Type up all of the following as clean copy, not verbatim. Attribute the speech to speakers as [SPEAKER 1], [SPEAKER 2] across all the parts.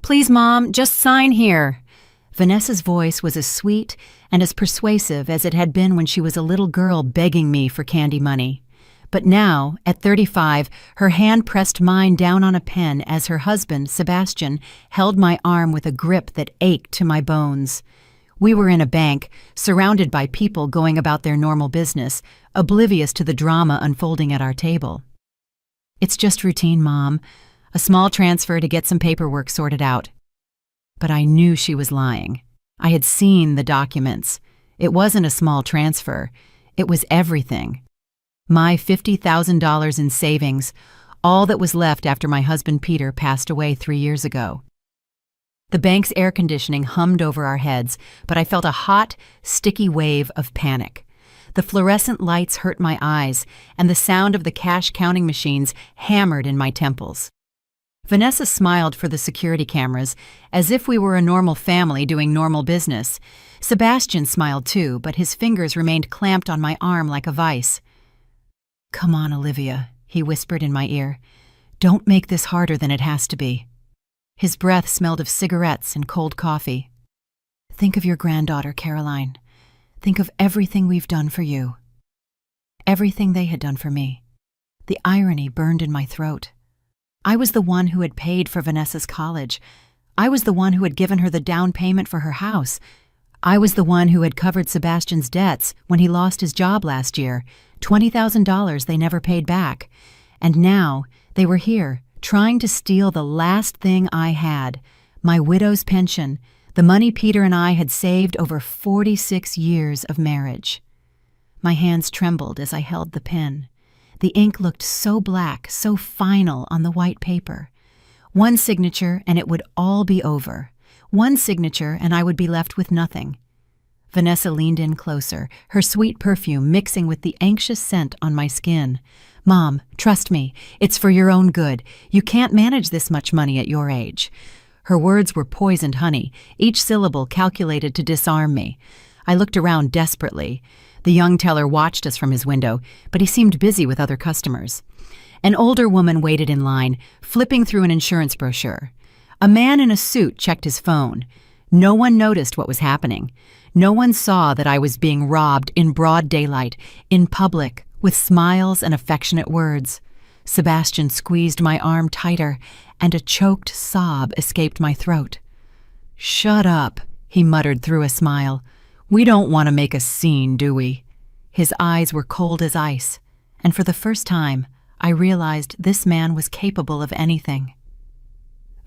[SPEAKER 1] Please, Mom, just sign here. Vanessa's voice was as sweet and as persuasive as it had been when she was a little girl begging me for candy money. But now, at 35, her hand pressed mine down on a pen as her husband, Sebastian, held my arm with a grip that ached to my bones. We were in a bank, surrounded by people going about their normal business, oblivious to the drama unfolding at our table. "It's just routine, Mom. A small transfer to get some paperwork sorted out." But I knew she was lying. I had seen the documents. It wasn't a small transfer. It was everything. My $50,000 in savings, all that was left after my husband Peter passed away 3 years ago. The bank's air conditioning hummed over our heads, but I felt a hot, sticky wave of panic. The fluorescent lights hurt my eyes, and the sound of the cash counting machines hammered in my temples. Vanessa smiled for the security cameras, as if we were a normal family doing normal business. Sebastian smiled too, but his fingers remained clamped on my arm like a vice. "Come on, Olivia," he whispered in my ear. "Don't make this harder than it has to be." His breath smelled of cigarettes and cold coffee. "Think of your granddaughter, Caroline. Think of everything we've done for you." Everything they had done for me. The irony burned in my throat. I was the one who had paid for Vanessa's college. I was the one who had given her the down payment for her house. I was the one who had covered Sebastian's debts when he lost his job last year, $20,000 they never paid back. And now they were here, trying to steal the last thing I had, my widow's pension, the money Peter and I had saved over 46 years of marriage. My hands trembled as I held the pen. The ink looked so black, so final on the white paper. One signature and it would all be over. One signature and I would be left with nothing. Vanessa leaned in closer, her sweet perfume mixing with the anxious scent on my skin. "Mom, trust me, it's for your own good. You can't manage this much money at your age." Her words were poisoned honey, each syllable calculated to disarm me. I looked around desperately. The young teller watched us from his window, but he seemed busy with other customers. An older woman waited in line, flipping through an insurance brochure. A man in a suit checked his phone. No one noticed what was happening. No one saw that I was being robbed in broad daylight, in public, with smiles and affectionate words. Sebastian squeezed my arm tighter, and a choked sob escaped my throat. "Shut up," he muttered through a smile. "We don't want to make a scene, do we?" His eyes were cold as ice, and for the first time, I realized this man was capable of anything.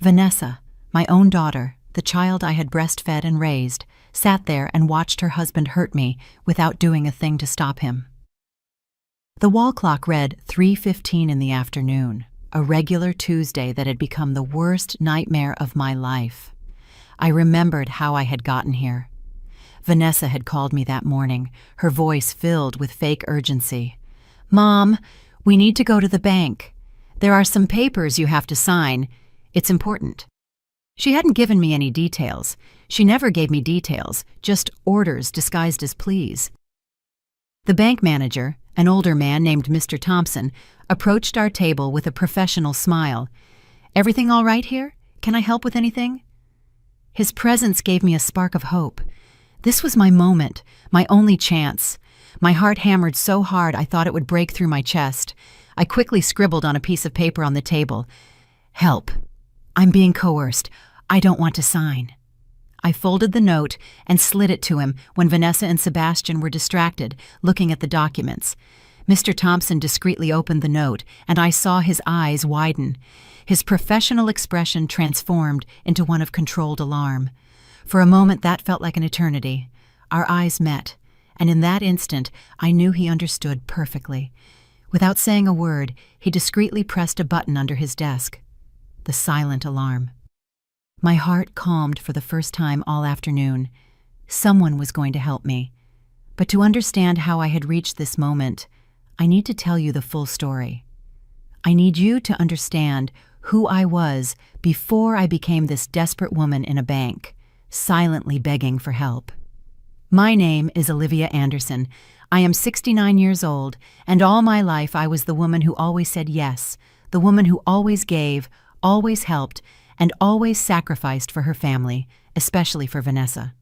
[SPEAKER 1] Vanessa, my own daughter, the child I had breastfed and raised, sat there and watched her husband hurt me without doing a thing to stop him. The wall clock read 3:15 in the afternoon, a regular Tuesday that had become the worst nightmare of my life. I remembered how I had gotten here. Vanessa had called me that morning, her voice filled with fake urgency. "Mom, we need to go to the bank. There are some papers you have to sign. It's important." She hadn't given me any details. She never gave me details, just orders disguised as pleas. The bank manager, an older man named Mr. Thompson, approached our table with a professional smile. "Everything all right here? Can I help with anything?" His presence gave me a spark of hope. This was my moment, my only chance. My heart hammered so hard I thought it would break through my chest. I quickly scribbled on a piece of paper on the table. "Help. I'm being coerced. I don't want to sign." I folded the note and slid it to him when Vanessa and Sebastian were distracted, looking at the documents. Mr. Thompson discreetly opened the note, and I saw his eyes widen. His professional expression transformed into one of controlled alarm. For a moment that felt like an eternity. Our eyes met, and in that instant I knew he understood perfectly. Without saying a word, he discreetly pressed a button under his desk. The silent alarm. My heart calmed for the first time all afternoon. Someone was going to help me. But to understand how I had reached this moment, I need to tell you the full story. I need you to understand who I was before I became this desperate woman in a bank, silently begging for help. My name is Olivia Anderson. I am 69 years old, and all my life I was the woman who always said yes, the woman who always gave, always helped, and always sacrificed for her family, especially for Vanessa.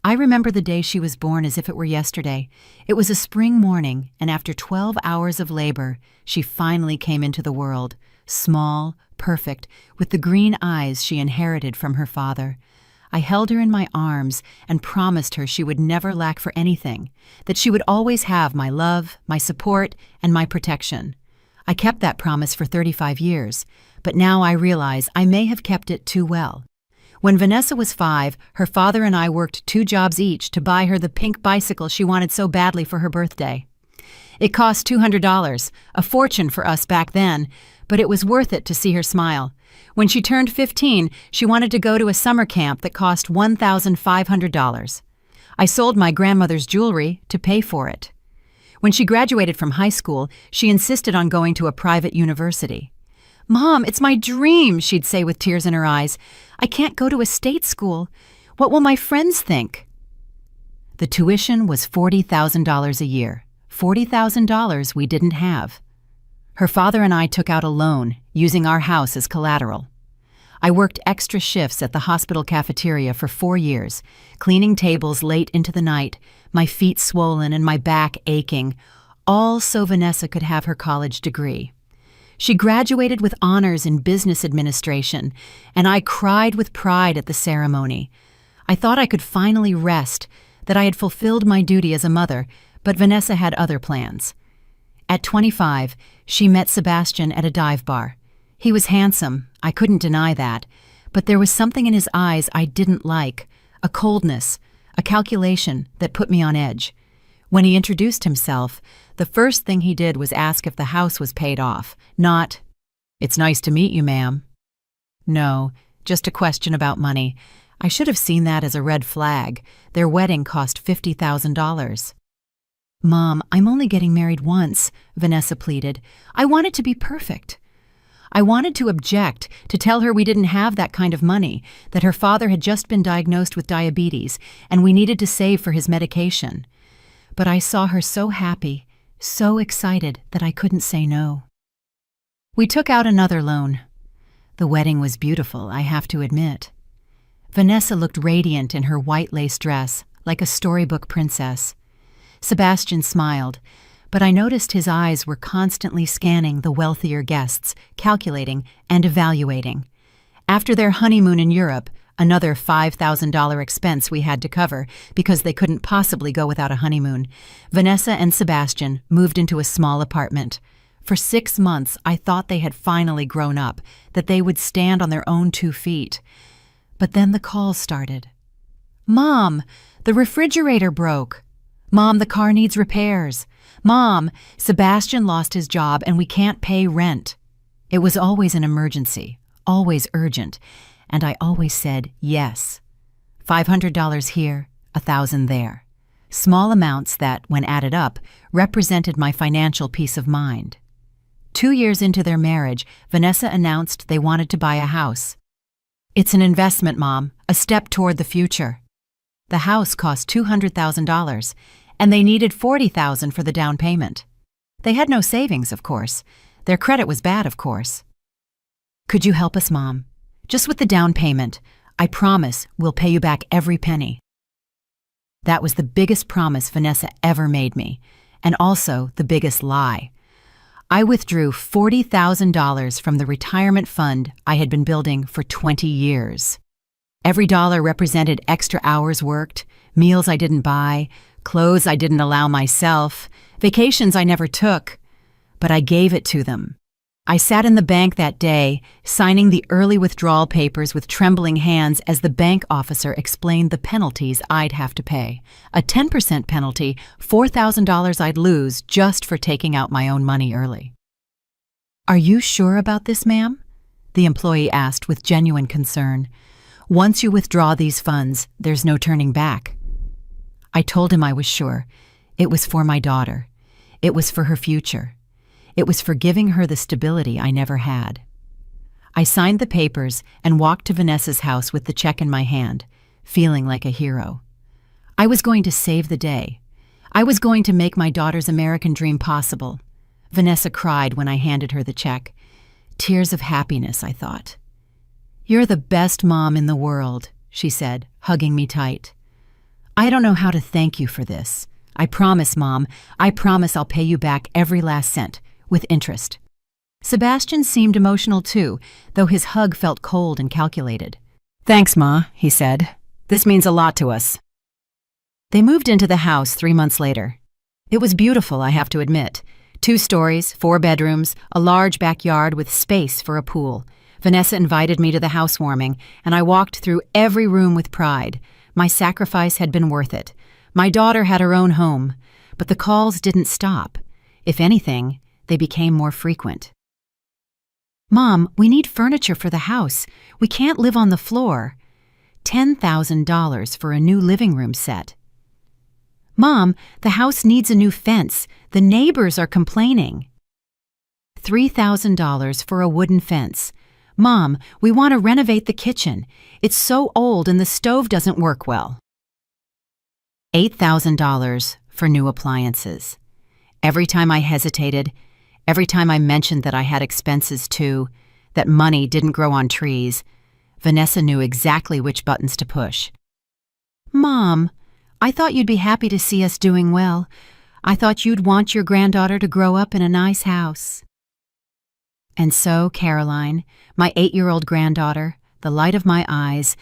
[SPEAKER 1] I remember the day she was born as if it were yesterday. It was a spring morning, and after 12 hours of labor, she finally came into the world, small, perfect, with the green eyes she inherited from her father. I held her in my arms and promised her she would never lack for anything, that she would always have my love, my support, and my protection. I kept that promise for 35 years, but now I realize I may have kept it too well. When Vanessa was 5, her father and I worked 2 jobs each to buy her the pink bicycle she wanted so badly for her birthday. It cost $200, a fortune for us back then, but it was worth it to see her smile. When she turned 15, she wanted to go to a summer camp that cost $1,500. I sold my grandmother's jewelry to pay for it. When she graduated from high school, she insisted on going to a private university. "Mom, it's my dream," she'd say with tears in her eyes. "I can't go to a state school. What will my friends think?" The tuition was $40,000 a year, $40,000 we didn't have. Her father and I took out a loan, using our house as collateral. I worked extra shifts at the hospital cafeteria for 4 years, cleaning tables late into the night, my feet swollen and my back aching, all so Vanessa could have her college degree. She graduated with honors in business administration, and I cried with pride at the ceremony. I thought I could finally rest, that I had fulfilled my duty as a mother, but Vanessa had other plans. At 25, she met Sebastian at a dive bar. He was handsome, I couldn't deny that, but there was something in his eyes I didn't like, a coldness, a calculation that put me on edge. When he introduced himself, the first thing he did was ask if the house was paid off, not, "It's nice to meet you, ma'am." No, just a question about money. I should have seen that as a red flag. Their wedding cost $50,000. "Mom, I'm only getting married once," Vanessa pleaded. "I want it to be perfect." I wanted to object, to tell her we didn't have that kind of money, that her father had just been diagnosed with diabetes, and we needed to save for his medication. But I saw her so happy, so excited that I couldn't say no. We took out another loan. The wedding was beautiful, I have to admit. Vanessa looked radiant in her white lace dress, like a storybook princess. Sebastian smiled, but I noticed his eyes were constantly scanning the wealthier guests, calculating and evaluating. After their honeymoon in Europe, another $5,000 expense we had to cover because they couldn't possibly go without a honeymoon, Vanessa and Sebastian moved into a small apartment. For 6 months, I thought they had finally grown up, that they would stand on their own 2 feet. But then the calls started. "Mom, the refrigerator broke." "Mom, the car needs repairs." "Mom, Sebastian lost his job and we can't pay rent." It was always an emergency, always urgent, and I always said yes. $500 here, $1,000 there. Small amounts that, when added up, represented my financial peace of mind. 2 years into their marriage, Vanessa announced they wanted to buy a house. "It's an investment, Mom, a step toward the future." The house cost $200,000, and they needed $40,000 for the down payment. They had no savings, of course. Their credit was bad, of course. "Could you help us, Mom? Just with the down payment. I promise we'll pay you back every penny." That was the biggest promise Vanessa ever made me, and also the biggest lie. I withdrew $40,000 from the retirement fund I had been building for 20 years. Every dollar represented extra hours worked, meals I didn't buy, clothes I didn't allow myself, vacations I never took, but I gave it to them. I sat in the bank that day, signing the early withdrawal papers with trembling hands as the bank officer explained the penalties I'd have to pay. A 10% penalty, $4,000 I'd lose just for taking out my own money early. "Are you sure about this, ma'am?" the employee asked with genuine concern. "Once you withdraw these funds, there's no turning back." I told him I was sure. It was for my daughter. It was for her future. It was for giving her the stability I never had. I signed the papers and walked to Vanessa's house with the check in my hand, feeling like a hero. I was going to save the day. I was going to make my daughter's American dream possible. Vanessa cried when I handed her the check. Tears of happiness, I thought. "You're the best mom in the world," she said, hugging me tight. "I don't know how to thank you for this. I promise, Mom, I promise I'll pay you back every last cent, with interest." Sebastian seemed emotional too, though his hug felt cold and calculated. "Thanks, Ma," he said. "This means a lot to us." They moved into the house 3 months later. It was beautiful, I have to admit. 2 stories, 4 bedrooms, a large backyard with space for a pool. Vanessa invited me to the housewarming, and I walked through every room with pride. My sacrifice had been worth it. My daughter had her own home, but the calls didn't stop. If anything, they became more frequent. "Mom, we need furniture for the house. We can't live on the floor." $10,000 for a new living room set. "Mom, the house needs a new fence. The neighbors are complaining." $3,000 for a wooden fence. "Mom, we want to renovate the kitchen. It's so old and the stove doesn't work well." $8,000 for new appliances. Every time I hesitated, every time I mentioned that I had expenses too, that money didn't grow on trees, Vanessa knew exactly which buttons to push. "Mom, I thought you'd be happy to see us doing well. I thought you'd want your granddaughter to grow up in a nice house." And so Caroline, my 8-year-old granddaughter, the light of my eyes,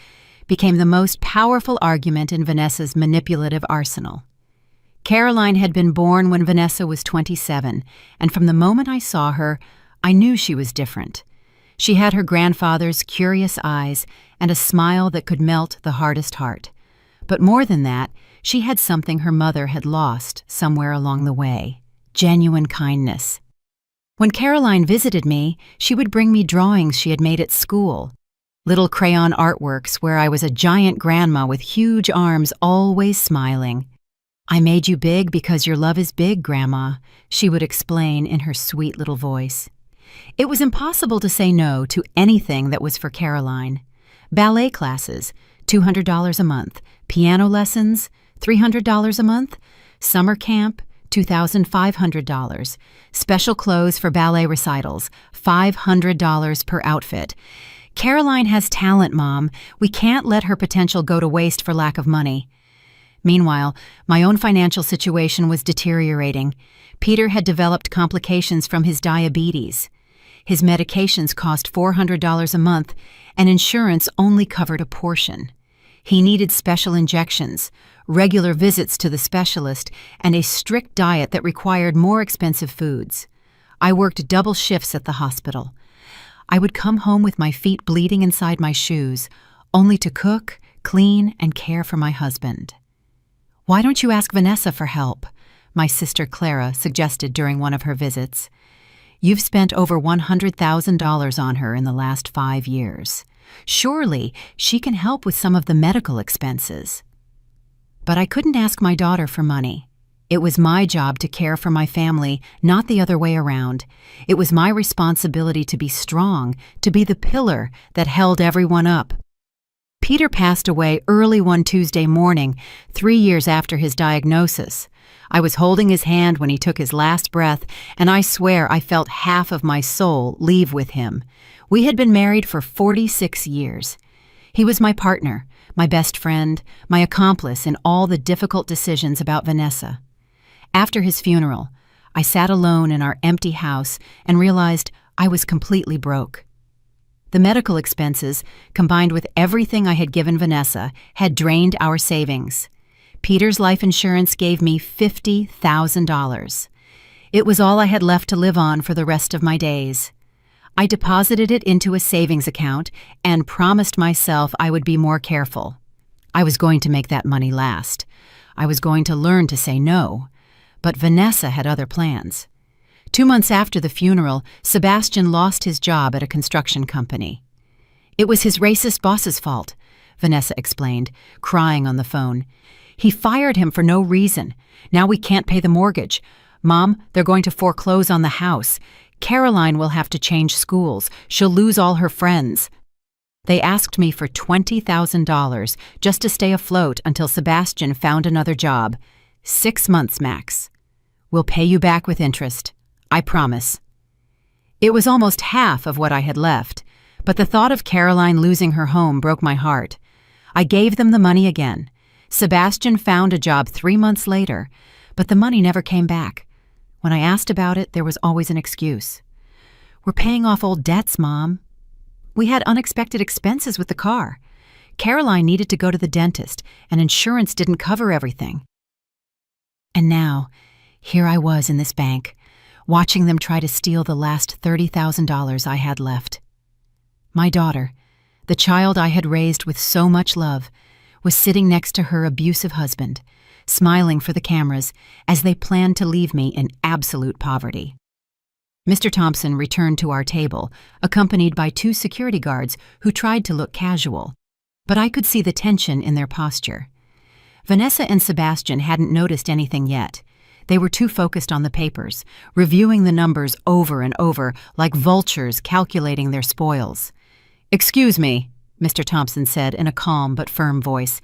[SPEAKER 1] became the most powerful argument in Vanessa's manipulative arsenal. Caroline had been born when Vanessa was 27, and from the moment I saw her, I knew she was different. She had her grandfather's curious eyes and a smile that could melt the hardest heart. But more than that, she had something her mother had lost somewhere along the way: genuine kindness. When Caroline visited me, she would bring me drawings she had made at school, little crayon artworks where I was a giant grandma with huge arms always smiling. "I made you big because your love is big, Grandma," she would explain in her sweet little voice. It was impossible to say no to anything that was for Caroline. Ballet classes, $200 a month. Piano lessons, $300 a month. Summer camp, $2,500. Special clothes for ballet recitals, $500 per outfit. "Caroline has talent, Mom. We can't let her potential go to waste for lack of money." Meanwhile, my own financial situation was deteriorating. Peter had developed complications from his diabetes. His medications cost $400 a month, and insurance only covered a portion. He needed special injections, regular visits to the specialist, and a strict diet that required more expensive foods. I worked double shifts at the hospital. I would come home with my feet bleeding inside my shoes, only to cook, clean, and care for my husband. "Why don't you ask Vanessa for help?" my sister Clara suggested during one of her visits. "You've spent over $100,000 on her in the last 5 years. Surely she can help with some of the medical expenses." But I couldn't ask my daughter for money. It was my job to care for my family, not the other way around. It was my responsibility to be strong, to be the pillar that held everyone up. Peter passed away early one Tuesday morning, 3 years after his diagnosis. I was holding his hand when he took his last breath, and I swear I felt half of my soul leave with him. We had been married for 46 years. He was my partner, my best friend, my accomplice in all the difficult decisions about Vanessa. After his funeral, I sat alone in our empty house and realized I was completely broke. The medical expenses, combined with everything I had given Vanessa, had drained our savings. Peter's life insurance gave me $50,000. It was all I had left to live on for the rest of my days. I deposited it into a savings account and promised myself I would be more careful. I was going to make that money last. I was going to learn to say no. But Vanessa had other plans. 2 months after the funeral, Sebastian lost his job at a construction company. "It was his racist boss's fault," Vanessa explained, crying on the phone. "He fired him for no reason. Now we can't pay the mortgage. Mom, they're going to foreclose on the house. Caroline will have to change schools. She'll lose all her friends." They asked me for $20,000 just to stay afloat until Sebastian found another job. 6 months max. "We'll pay you back with interest. I promise." It was almost half of what I had left, But the thought of Caroline losing her home broke my heart. I gave them the money again. Sebastian found a job 3 months later, but the money never came back. When I asked about it, there was always an excuse. "We're paying off old debts, Mom. We had unexpected expenses with the car. Caroline needed to go to the dentist, and insurance didn't cover everything." And now, here I was in this bank, watching them try to steal the last $30,000 I had left. My daughter, the child I had raised with so much love, was sitting next to her abusive husband, smiling for the cameras as they planned to leave me in absolute poverty. Mr. Thompson returned to our table, accompanied by 2 security guards who tried to look casual, but I could see the tension in their posture. Vanessa and Sebastian hadn't noticed anything yet. They were too focused on the papers, reviewing the numbers over and over like vultures calculating their spoils. "Excuse me," Mr. Thompson said in a calm but firm voice.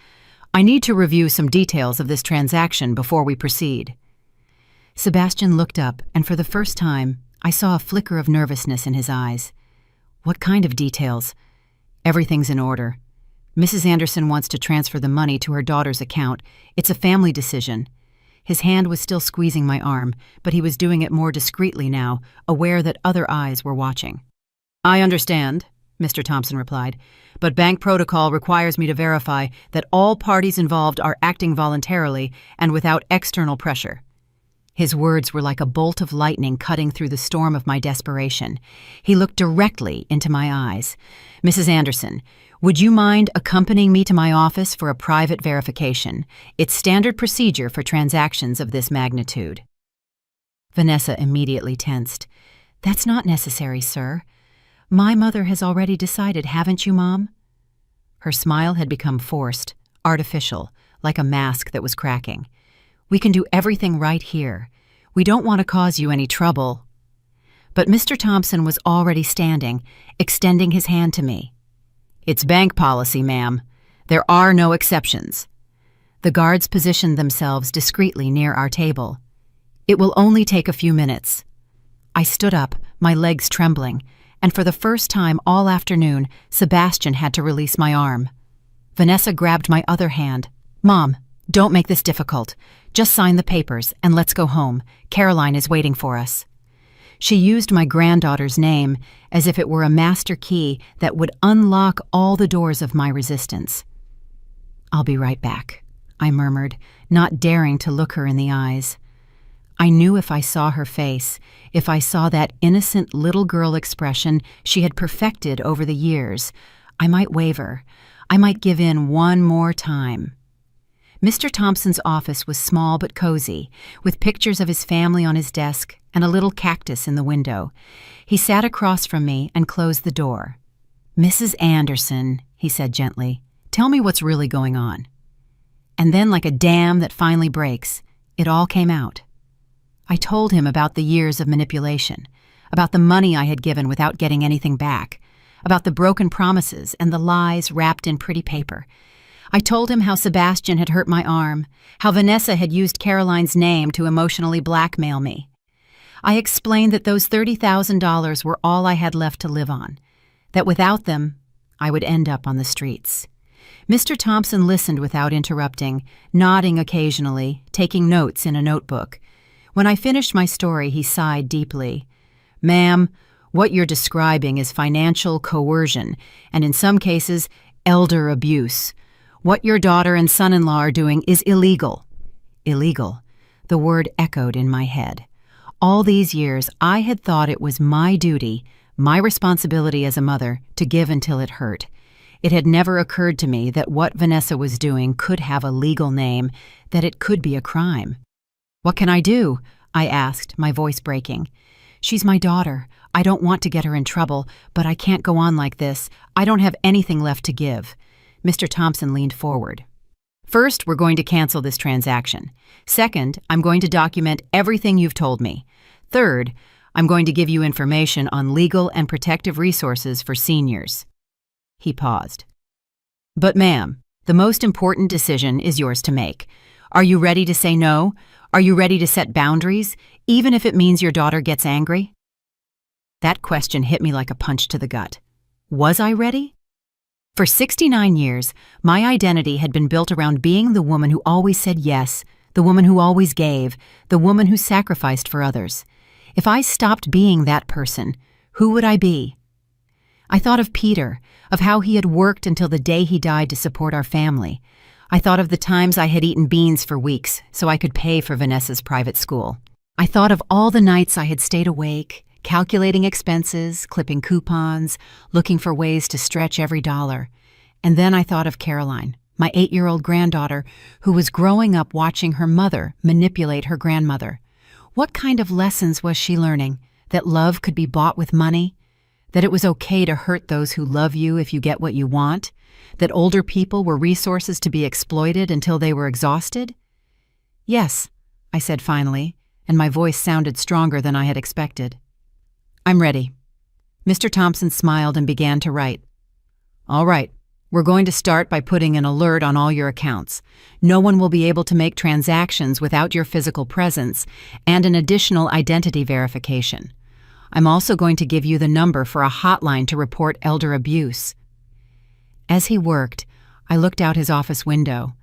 [SPEAKER 1] "I need to review some details of this transaction before we proceed." Sebastian looked up, and for the first time, I saw a flicker of nervousness in his eyes. "What kind of details?" "Everything's in order. Mrs. Anderson wants to transfer the money to her daughter's account. It's a family decision." His hand was still squeezing my arm, but he was doing it more discreetly now, aware that other eyes were watching. "I understand," Mr. Thompson replied, "but bank protocol requires me to verify that all parties involved are acting voluntarily and without external pressure." His words were like a bolt of lightning cutting through the storm of my desperation. He looked directly into my eyes. "Mrs. Anderson, would you mind accompanying me to my office for a private verification? It's standard procedure for transactions of this magnitude." Vanessa immediately tensed. "That's not necessary, sir. My mother has already decided, haven't you, Mom?" Her smile had become forced, artificial, like a mask that was cracking. "We can do everything right here. We don't want to cause you any trouble." But Mr. Thompson was already standing, extending his hand to me. "It's bank policy, ma'am. There are no exceptions." The guards positioned themselves discreetly near our table. "It will only take a few minutes." I stood up, my legs trembling, and for the first time all afternoon, Sebastian had to release my arm. Vanessa grabbed my other hand. "Mom, don't make this difficult. Just sign the papers and let's go home. Caroline is waiting for us." She used my granddaughter's name as if it were a master key that would unlock all the doors of my resistance. "I'll be right back," I murmured, not daring to look her in the eyes. I knew if I saw her face, if I saw that innocent little girl expression she had perfected over the years, I might waver. I might give in one more time. Mr. Thompson's office was small but cozy, with pictures of his family on his desk and a little cactus in the window. He sat across from me and closed the door. "Mrs. Anderson," he said gently, "tell me what's really going on." And then, like a dam that finally breaks, it all came out. I told him about the years of manipulation, about the money I had given without getting anything back, about the broken promises and the lies wrapped in pretty paper. I told him how Sebastian had hurt my arm, how Vanessa had used Caroline's name to emotionally blackmail me. I explained that those $30,000 were all I had left to live on, that without them, I would end up on the streets. Mr. Thompson listened without interrupting, nodding occasionally, taking notes in a notebook. When I finished my story, he sighed deeply. "Ma'am, what you're describing is financial coercion, and in some cases, elder abuse. What your daughter and son-in-law are doing is illegal." Illegal. The word echoed in my head. All these years, I had thought it was my duty, my responsibility as a mother, to give until it hurt. It had never occurred to me that what Vanessa was doing could have a legal name, that it could be a crime. "What can I do?" I asked, my voice breaking. "She's my daughter. I don't want to get her in trouble, but I can't go on like this. I don't have anything left to give." Mr. Thompson leaned forward. "First, we're going to cancel this transaction. Second, I'm going to document everything you've told me. Third, I'm going to give you information on legal and protective resources for seniors." He paused. "But ma'am, the most important decision is yours to make. Are you ready to say no? Are you ready to set boundaries, even if it means your daughter gets angry?" That question hit me like a punch to the gut. Was I ready? For 69 years, my identity had been built around being the woman who always said yes, the woman who always gave, the woman who sacrificed for others. If I stopped being that person, who would I be? I thought of Peter, of how he had worked until the day he died to support our family. I thought of the times I had eaten beans for weeks so I could pay for Vanessa's private school. I thought of all the nights I had stayed awake, calculating expenses, clipping coupons, looking for ways to stretch every dollar. And then I thought of Caroline, my 8-year-old granddaughter, who was growing up watching her mother manipulate her grandmother. What kind of lessons was she learning? That love could be bought with money? That it was okay to hurt those who love you if you get what you want? That older people were resources to be exploited until they were exhausted? Yes, I said finally, and my voice sounded stronger than I had expected. I'm ready. Mr. Thompson smiled and began to write. All right, we're going to start by putting an alert on all your accounts. No one will be able to make transactions without your physical presence and an additional identity verification. I'm also going to give you the number for a hotline to report elder abuse. As he worked, I looked out his office window.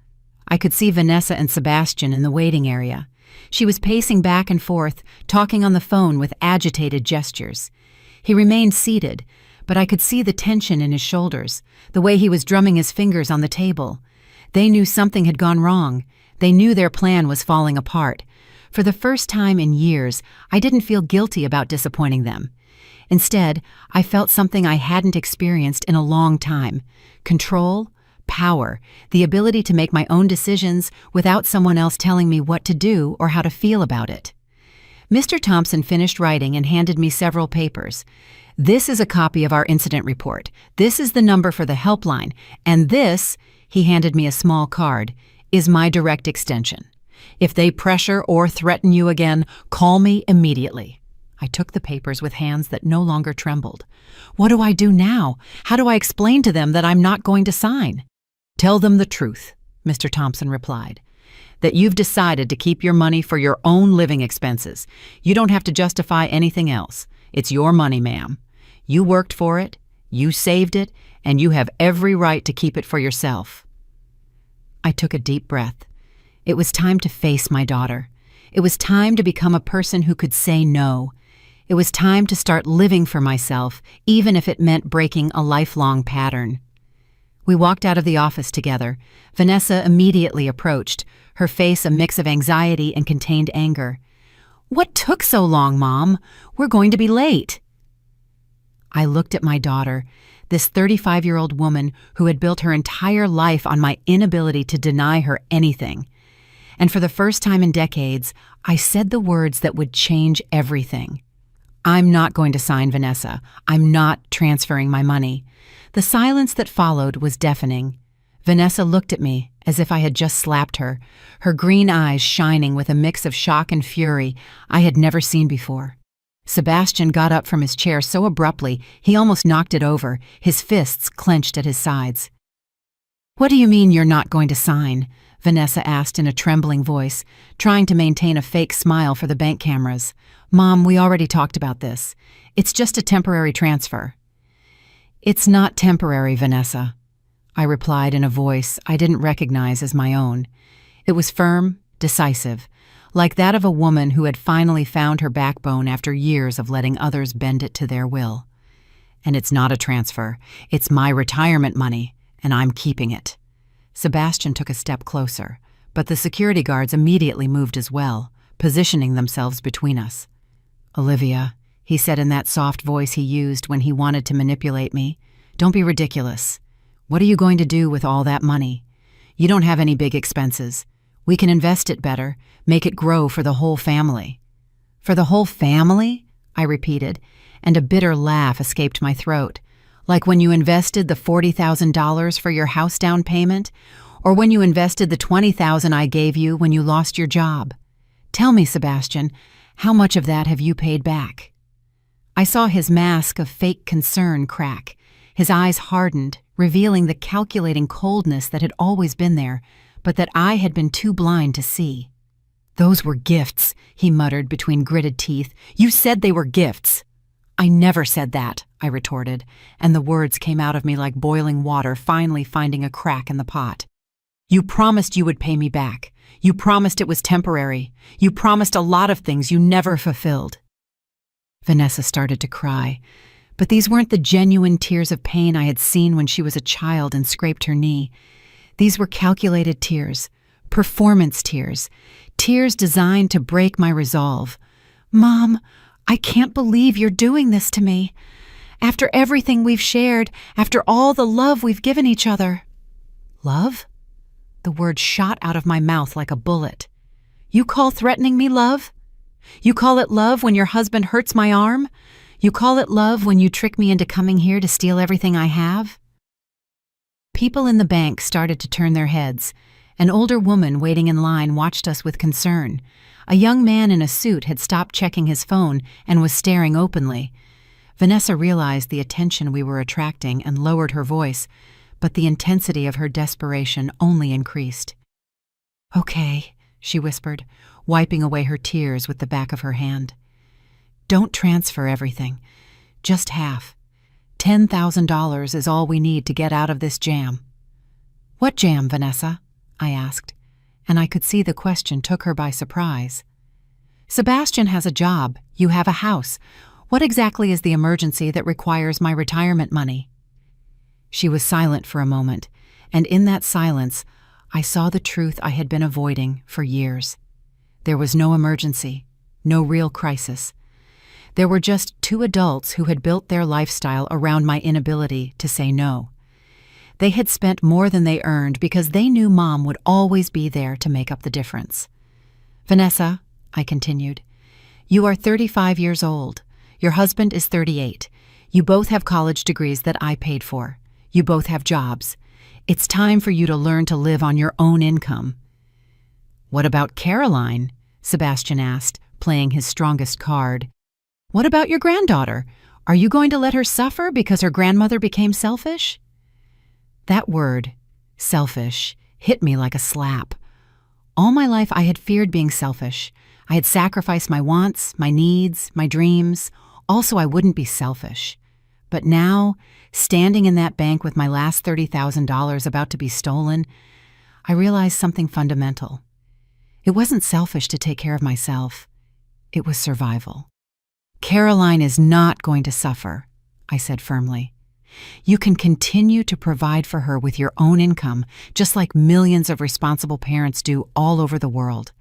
[SPEAKER 1] I could see Vanessa and Sebastian in the waiting area. She was pacing back and forth, talking on the phone with agitated gestures. He remained seated, but I could see the tension in his shoulders, the way he was drumming his fingers on the table. They knew something had gone wrong. They knew their plan was falling apart. For the first time in years, I didn't feel guilty about disappointing them. Instead, I felt something I hadn't experienced in a long time: control, power, the ability to make my own decisions without someone else telling me what to do or how to feel about it. Mr. Thompson finished writing and handed me several papers. This is a copy of our incident report. This is the number for the helpline. And this, he handed me a small card, is my direct extension. If they pressure or threaten you again, call me immediately. I took the papers with hands that no longer trembled. What do I do now? How do I explain to them that I'm not going to sign? Tell them the truth, Mr. Thompson replied. That you've decided to keep your money for your own living expenses. You don't have to justify anything else. It's your money, ma'am. You worked for it, you saved it, and you have every right to keep it for yourself. I took a deep breath. It was time to face my daughter. It was time to become a person who could say no. It was time to start living for myself, even if it meant breaking a lifelong pattern. We walked out of the office together. Vanessa immediately approached, her face a mix of anxiety and contained anger. What took so long, Mom? We're going to be late. I looked at my daughter, this 35-year-old woman who had built her entire life on my inability to deny her anything. And for the first time in decades, I said the words that would change everything. I'm not going to sign, Vanessa. I'm not transferring my money. The silence that followed was deafening. Vanessa looked at me as if I had just slapped her, her green eyes shining with a mix of shock and fury I had never seen before. Sebastian got up from his chair so abruptly he almost knocked it over, his fists clenched at his sides. What do you mean you're not going to sign? Vanessa asked in a trembling voice, trying to maintain a fake smile for the bank cameras. Mom, we already talked about this. It's just a temporary transfer. It's not temporary, Vanessa, I replied in a voice I didn't recognize as my own. It was firm, decisive, like that of a woman who had finally found her backbone after years of letting others bend it to their will. And it's not a transfer. It's my retirement money, and I'm keeping it. Sebastian took a step closer, but the security guards immediately moved as well, positioning themselves between us. Olivia, he said in that soft voice he used when he wanted to manipulate me, don't be ridiculous. What are you going to do with all that money? You don't have any big expenses. We can invest it better, make it grow for the whole family. For the whole family? I repeated, and a bitter laugh escaped my throat. Like when you invested the $40,000 for your house down payment, or when you invested the $20,000 I gave you when you lost your job. Tell me, Sebastian, how much of that have you paid back? I saw his mask of fake concern crack. His eyes hardened, revealing the calculating coldness that had always been there, but that I had been too blind to see. Those were gifts, he muttered between gritted teeth. You said they were gifts. I never said that, I retorted, and the words came out of me like boiling water finally finding a crack in the pot. You promised you would pay me back. You promised it was temporary. You promised a lot of things you never fulfilled. Vanessa started to cry, but these weren't the genuine tears of pain I had seen when she was a child and scraped her knee. These were calculated tears, performance tears, tears designed to break my resolve. Mom, I can't believe you're doing this to me. After everything we've shared, after all the love we've given each other. Love? The word shot out of my mouth like a bullet. You call threatening me love? You call it love when your husband hurts my arm? You call it love when you trick me into coming here to steal everything I have? People in the bank started to turn their heads. An older woman waiting in line watched us with concern. A young man in a suit had stopped checking his phone and was staring openly. Vanessa realized the attention we were attracting and lowered her voice, but the intensity of her desperation only increased. "Okay," she whispered, wiping away her tears with the back of her hand. "Don't transfer everything. Just half. $10,000 is all we need to get out of this jam." "What jam, Vanessa?" I asked, and I could see the question took her by surprise. "Sebastian has a job. You have a house. What exactly is the emergency that requires my retirement money?" She was silent for a moment, and in that silence, I saw the truth I had been avoiding for years. There was no emergency, no real crisis. There were just two adults who had built their lifestyle around my inability to say no. They had spent more than they earned because they knew Mom would always be there to make up the difference. "Vanessa," I continued, "you are 35 years old. Your husband is 38. You both have college degrees that I paid for. You both have jobs. It's time for you to learn to live on your own income." "What about Caroline?" Sebastian asked, playing his strongest card. "What about your granddaughter? Are you going to let her suffer because her grandmother became selfish?" That word, selfish, hit me like a slap. All my life I had feared being selfish. I had sacrificed my wants, my needs, my dreams, also I wouldn't be selfish. But now, standing in that bank with my last $30,000 about to be stolen, I realized something fundamental. It wasn't selfish to take care of myself. It was survival. "Caroline is not going to suffer," I said firmly. "You can continue to provide for her with your own income, just like millions of responsible parents do all over the world.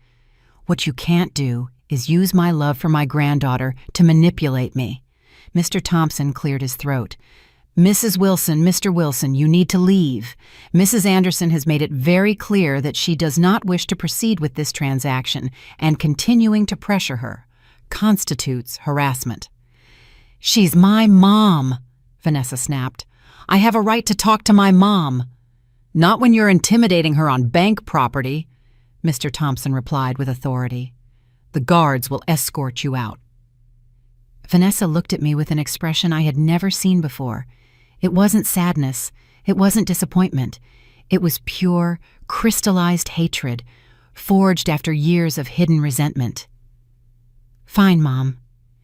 [SPEAKER 1] What you can't do is use my love for my granddaughter to manipulate me." Mr. Thompson cleared his throat. "Mrs. Wilson, Mr. Wilson, you need to leave. Mrs. Anderson has made it very clear that she does not wish to proceed with this transaction, and continuing to pressure her constitutes harassment." "She's my mom," Vanessa snapped. "I have a right to talk to my mom." "Not when you're intimidating her on bank property," Mr. Thompson replied with authority. "The guards will escort you out." Vanessa looked at me with an expression I had never seen before. It wasn't sadness. It wasn't disappointment. It was pure, crystallized hatred, forged after years of hidden resentment. "Fine, Mom,"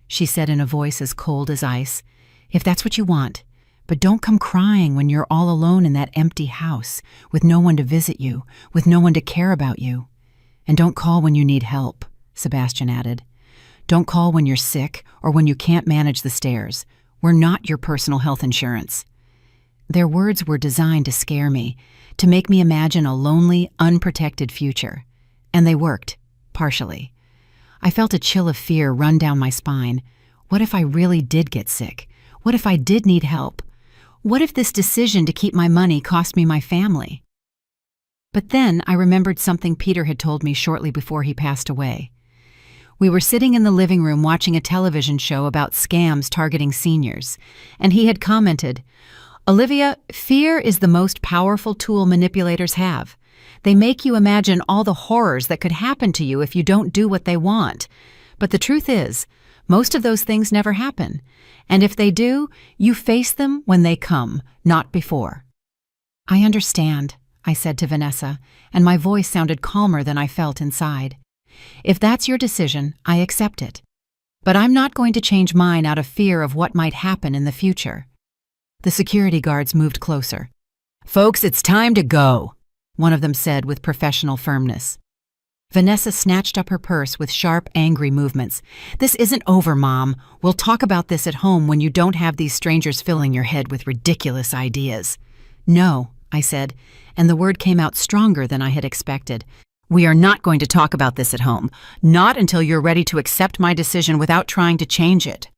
[SPEAKER 1] she said in a voice as cold as ice. "If that's what you want. But don't come crying when you're all alone in that empty house, with no one to visit you, with no one to care about you. And don't call when you need help," Sebastian added. "Don't call when you're sick or when you can't manage the stairs. We're not your personal health insurance." Their words were designed to scare me, to make me imagine a lonely, unprotected future. And they worked, partially. I felt a chill of fear run down my spine. What if I really did get sick? What if I did need help? What if this decision to keep my money cost me my family? But then I remembered something Peter had told me shortly before he passed away. We were sitting in the living room watching a television show about scams targeting seniors, and he had commented, "Olivia, fear is the most powerful tool manipulators have. They make you imagine all the horrors that could happen to you if you don't do what they want. But the truth is, most of those things never happen. And if they do, you face them when they come, not before." "I understand," I said to Vanessa, and my voice sounded calmer than I felt inside. "If that's your decision, I accept it. But I'm not going to change mine out of fear of what might happen in the future. The security guards moved closer. "Folks, it's time to go," one of them said with professional firmness. Vanessa snatched up her purse with sharp, angry movements. "This isn't over, Mom. We'll talk about this at home when you don't have these strangers filling your head with ridiculous ideas." "No," I said, and the word came out stronger than I had expected. "We are not going to talk about this at home. Not until you're ready to accept my decision without trying to change it."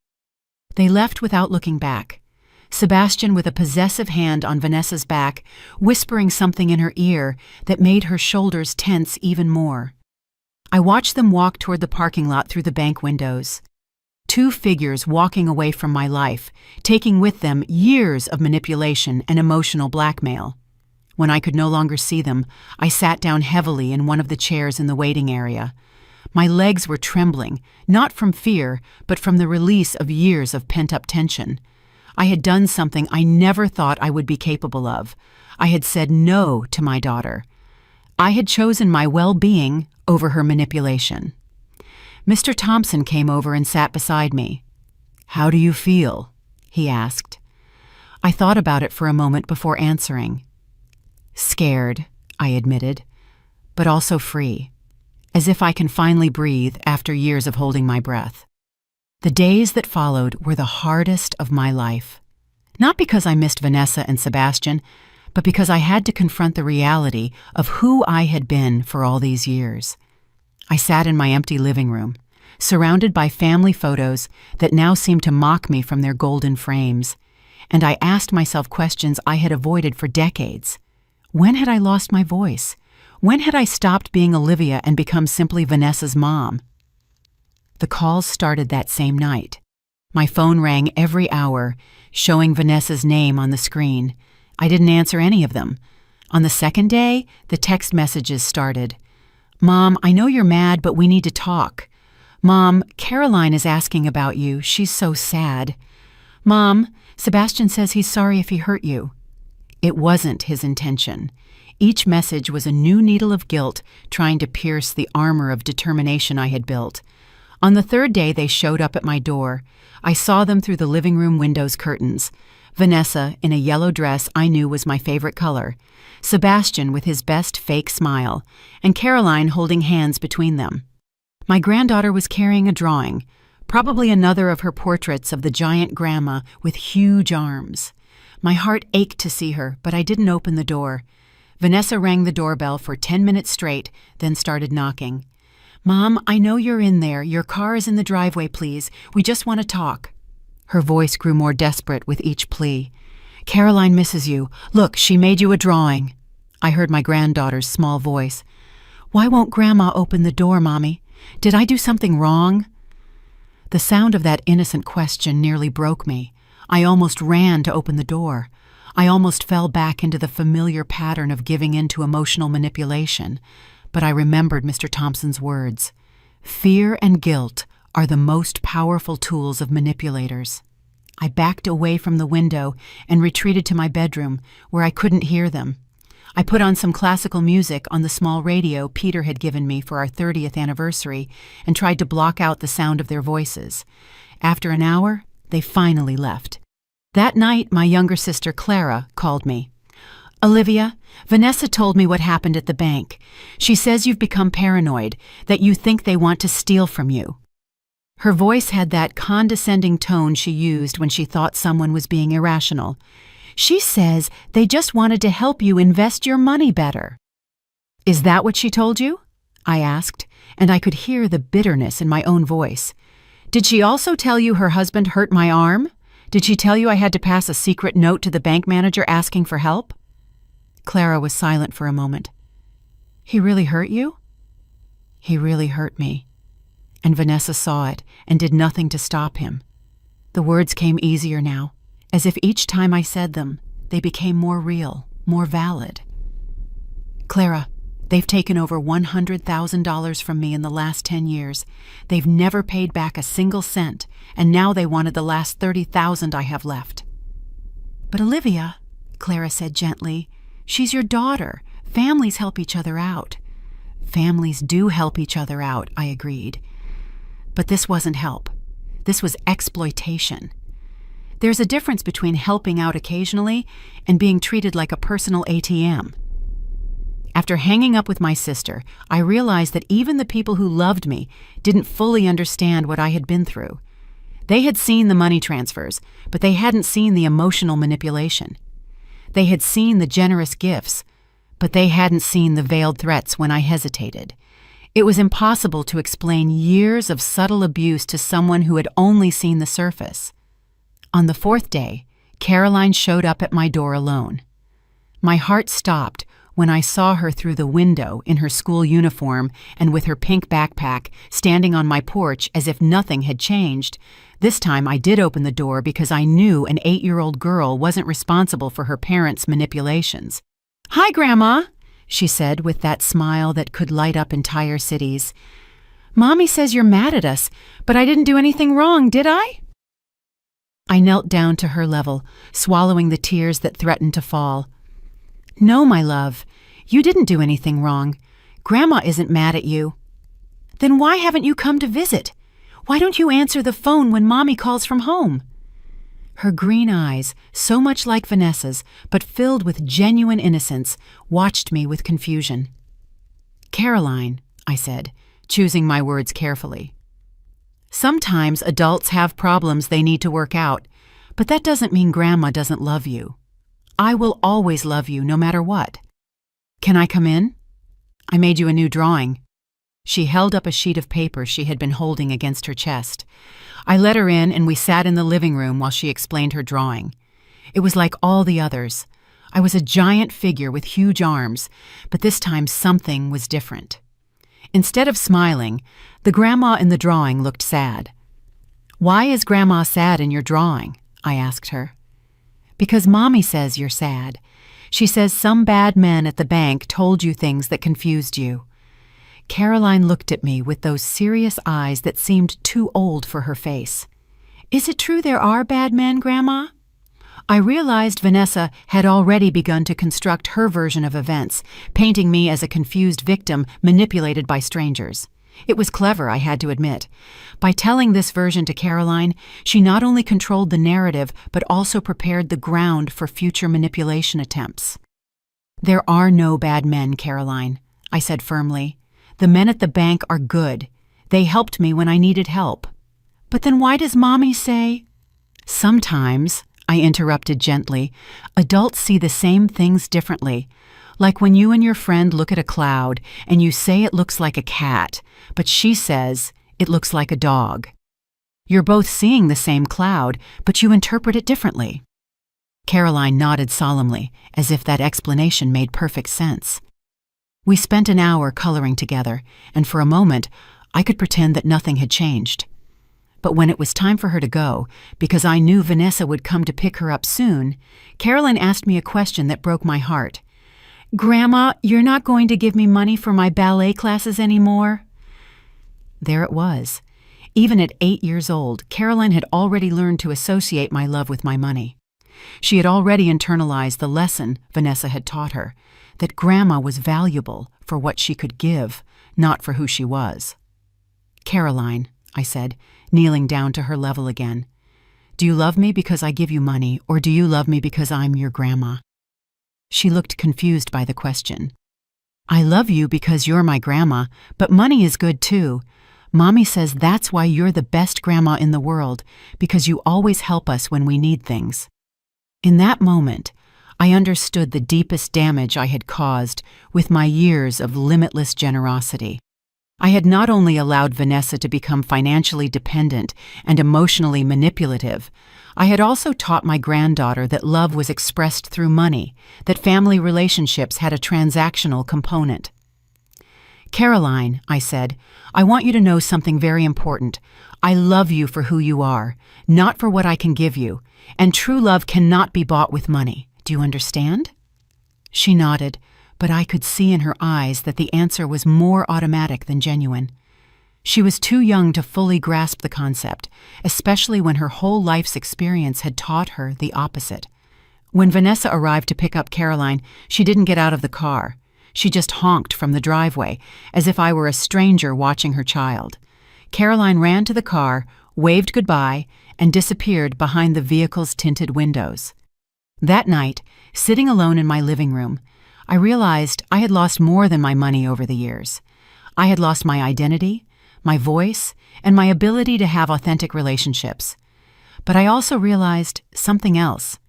[SPEAKER 1] They left without looking back. Sebastian with a possessive hand on Vanessa's back, whispering something in her ear that made her shoulders tense even more. I watched them walk toward the parking lot through the bank windows. Two figures walking away from my life, taking with them years of manipulation and emotional blackmail. When I could no longer see them, I sat down heavily in one of the chairs in the waiting area. My legs were trembling, not from fear, but from the release of years of pent-up tension. I had done something I never thought I would be capable of. I had said no to my daughter. I had chosen my well-being over her manipulation. Mr. Thompson came over and sat beside me. "How do you feel?" he asked. I thought about it for a moment before answering. "Scared," I admitted, "but also free, as if I can finally breathe after years of holding my breath." The days that followed were the hardest of my life. Not because I missed Vanessa and Sebastian, but because I had to confront the reality of who I had been for all these years. I sat in my empty living room, surrounded by family photos that now seemed to mock me from their golden frames, and I asked myself questions I had avoided for decades. When had I lost my voice? When had I stopped being Olivia and become simply Vanessa's mom? The calls started that same night. My phone rang every hour, showing Vanessa's name on the screen. I didn't answer any of them. On the second day, the text messages started. "Mom, I know you're mad, but we need to talk. Mom, Caroline is asking about you. She's so sad. Mom, Sebastian says he's sorry if he hurt you." It wasn't his intention. Each message was a new needle of guilt trying to pierce the armor of determination I had built. On the third day, they showed up at my door. I saw them through the living room window's curtains. Vanessa, in a yellow dress I knew was my favorite color, Sebastian with his best fake smile, and Caroline holding hands between them. My granddaughter was carrying a drawing, probably another of her portraits of the giant grandma with huge arms. My heart ached to see her, but I didn't open the door. Vanessa rang the doorbell for 10 minutes straight, then started knocking. "Mom, I know you're in there. Your car is in the driveway, please. We just want to talk." Her voice grew more desperate with each plea. "Caroline misses you. Look, she made you a drawing." I heard my granddaughter's small voice. "Why won't Grandma open the door, Mommy? Did I do something wrong?" The sound of that innocent question nearly broke me. I almost ran to open the door. I almost fell back into the familiar pattern of giving in to emotional manipulation. But I remembered Mr. Thompson's words. Fear and guilt are the most powerful tools of manipulators. I backed away from the window and retreated to my bedroom, where I couldn't hear them. I put on some classical music on the small radio Peter had given me for our 30th anniversary and tried to block out the sound of their voices. After an hour, they finally left. That night, my younger sister Clara called me. "Olivia, Vanessa told me what happened at the bank. She says you've become paranoid, that you think they want to steal from you." Her voice had that condescending tone she used when she thought someone was being irrational. "She says they just wanted to help you invest your money better." "Is that what she told you?" I asked, and I could hear the bitterness in my own voice. "Did she also tell you her husband hurt my arm? Did she tell you I had to pass a secret note to the bank manager asking for help?" Clara was silent for a moment. "He really hurt you?" "He really hurt me." And Vanessa saw it and did nothing to stop him. The words came easier now, as if each time I said them, they became more real, more valid. "Clara, they've taken over $100,000 from me in the last 10 years. They've never paid back a single cent, and now they wanted the last $30,000 I have left." "But Olivia," Clara said gently, "she's your daughter. Families help each other out." "Families do help each other out," I agreed. But this wasn't help. This was exploitation. There's a difference between helping out occasionally and being treated like a personal ATM. After hanging up with my sister, I realized that even the people who loved me didn't fully understand what I had been through. They had seen the money transfers, but they hadn't seen the emotional manipulation. They had seen the generous gifts, but they hadn't seen the veiled threats when I hesitated. It was impossible to explain years of subtle abuse to someone who had only seen the surface. On the fourth day, Caroline showed up at my door alone. My heart stopped when I saw her through the window in her school uniform and with her pink backpack, standing on my porch as if nothing had changed. This time I did open the door because I knew an 8-year-old girl wasn't responsible for her parents' manipulations. "Hi, Grandma," she said with that smile that could light up entire cities. "Mommy says you're mad at us, but I didn't do anything wrong, did I?" I knelt down to her level, swallowing the tears that threatened to fall. "No, my love, you didn't do anything wrong. Grandma isn't mad at you." "Then why haven't you come to visit? Why don't you answer the phone when Mommy calls from home?" Her green eyes, so much like Vanessa's, but filled with genuine innocence, watched me with confusion. "Caroline," I said, choosing my words carefully. "Sometimes adults have problems they need to work out, but that doesn't mean Grandma doesn't love you. I will always love you, no matter what. Can I come in? I made you a new drawing." She held up a sheet of paper she had been holding against her chest. I let her in and we sat in the living room while she explained her drawing. It was like all the others. I was a giant figure with huge arms, but this time something was different. Instead of smiling, the grandma in the drawing looked sad. "Why is Grandma sad in your drawing?" I asked her. "Because Mommy says you're sad. She says some bad men at the bank told you things that confused you." Caroline looked at me with those serious eyes that seemed too old for her face. "Is it true there are bad men, Grandma?" I realized Vanessa had already begun to construct her version of events, painting me as a confused victim manipulated by strangers. It was clever, I had to admit. By telling this version to Caroline, she not only controlled the narrative, but also prepared the ground for future manipulation attempts. "There are no bad men, Caroline," I said firmly. "The men at the bank are good. They helped me when I needed help." "But then why does Mommy say—" "Sometimes," I interrupted gently, "adults see the same things differently. Like when you and your friend look at a cloud and you say it looks like a cat, but she says it looks like a dog. You're both seeing the same cloud, but you interpret it differently." Caroline nodded solemnly, as if that explanation made perfect sense. We spent an hour coloring together, and for a moment, I could pretend that nothing had changed. But when it was time for her to go, because I knew Vanessa would come to pick her up soon, Caroline asked me a question that broke my heart. "Grandma, you're not going to give me money for my ballet classes anymore?" There it was. Even at 8 years old, Caroline had already learned to associate my love with my money. She had already internalized the lesson Vanessa had taught her, that Grandma was valuable for what she could give, not for who she was. "Caroline," I said, kneeling down to her level again, "do you love me because I give you money, or do you love me because I'm your grandma?" She looked confused by the question. "I love you because you're my grandma, but money is good too. Mommy says that's why you're the best grandma in the world, because you always help us when we need things." In that moment, I understood the deepest damage I had caused with my years of limitless generosity. I had not only allowed Vanessa to become financially dependent and emotionally manipulative, I had also taught my granddaughter that love was expressed through money, that family relationships had a transactional component. "Caroline," I said, "I want you to know something very important. I love you for who you are, not for what I can give you, and true love cannot be bought with money. Do you understand?" She nodded, but I could see in her eyes that the answer was more automatic than genuine. She was too young to fully grasp the concept, especially when her whole life's experience had taught her the opposite. When Vanessa arrived to pick up Caroline, she didn't get out of the car. She just honked from the driveway, as if I were a stranger watching her child. Caroline ran to the car, waved goodbye, and disappeared behind the vehicle's tinted windows. That night, sitting alone in my living room, I realized I had lost more than my money over the years. I had lost my identity, my voice, and my ability to have authentic relationships. But I also realized something else.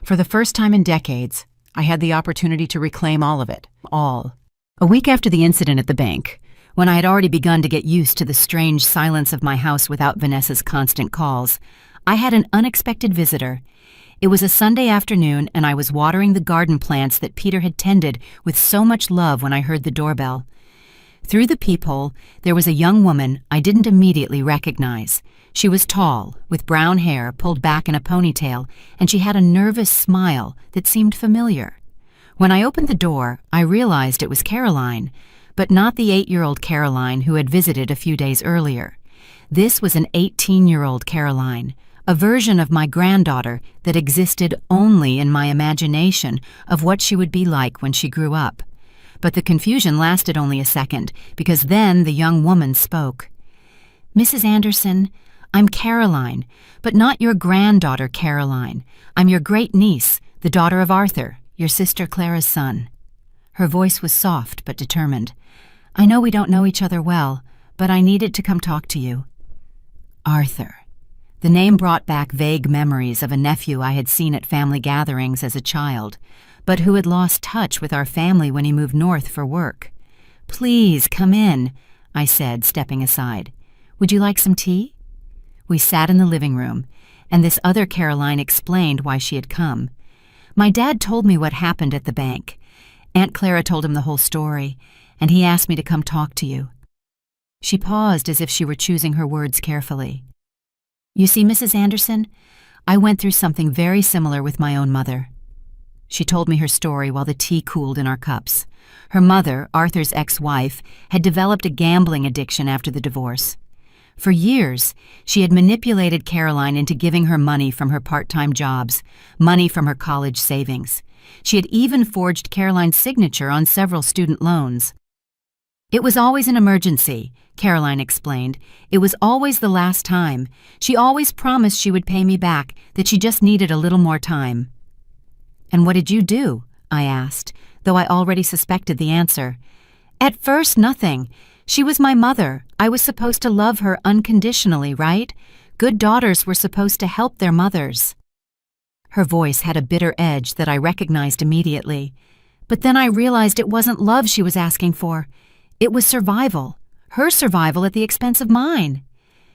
[SPEAKER 1] For the first time in decades, I had the opportunity to reclaim all of it, all. A week after the incident at the bank, when I had already begun to get used to the strange silence of my house without Vanessa's constant calls, I had an unexpected visitor. It was a Sunday afternoon, and I was watering the garden plants that Peter had tended with so much love when I heard the doorbell. Through the peephole, there was a young woman I didn't immediately recognize. She was tall, with brown hair pulled back in a ponytail, and she had a nervous smile that seemed familiar. When I opened the door, I realized it was Caroline, but not the 8-year-old Caroline who had visited a few days earlier. This was an 18-year-old Caroline, a version of my granddaughter that existed only in my imagination of what she would be like when she grew up. But the confusion lasted only a second, because then the young woman spoke. "Mrs. Anderson, I'm Caroline, but not your granddaughter Caroline. I'm your great-niece, the daughter of Arthur, your sister Clara's son." Her voice was soft but determined. "I know we don't know each other well, but I needed to come talk to you." Arthur. The name brought back vague memories of a nephew I had seen at family gatherings as a child, but who had lost touch with our family when he moved north for work. "Please, come in," I said, stepping aside. "Would you like some tea?" We sat in the living room, and this other Caroline explained why she had come. "My dad told me what happened at the bank. Aunt Clara told him the whole story, and he asked me to come talk to you." She paused as if she were choosing her words carefully. "You see, Mrs. Anderson, I went through something very similar with my own mother." She told me her story while the tea cooled in our cups. Her mother, Arthur's ex-wife, had developed a gambling addiction after the divorce. For years, she had manipulated Caroline into giving her money from her part-time jobs, money from her college savings. She had even forged Caroline's signature on several student loans. "It was always an emergency," Caroline explained. "It was always the last time. She always promised she would pay me back, that she just needed a little more time." "And what did you do?" I asked, though I already suspected the answer. "At first, nothing. She was my mother. I was supposed to love her unconditionally, right? Good daughters were supposed to help their mothers." Her voice had a bitter edge that I recognized immediately. But then I realized it wasn't love she was asking for. It was survival, her survival at the expense of mine.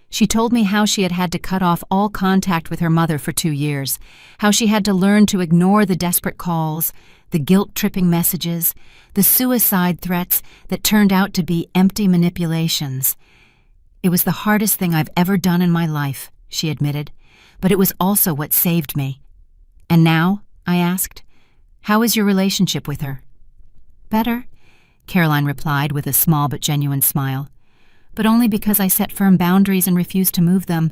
[SPEAKER 1] She told me how she had had to cut off all contact with her mother for 2 years, how she had to learn to ignore the desperate calls, the guilt-tripping messages, the suicide threats that turned out to be empty manipulations. "It was the hardest thing I've ever done in my life," she admitted, "but it was also what saved me." "And now?" I asked. "How is your relationship with her?" "Better," Caroline replied with a small but genuine smile. "But only because I set firm boundaries and refused to move them.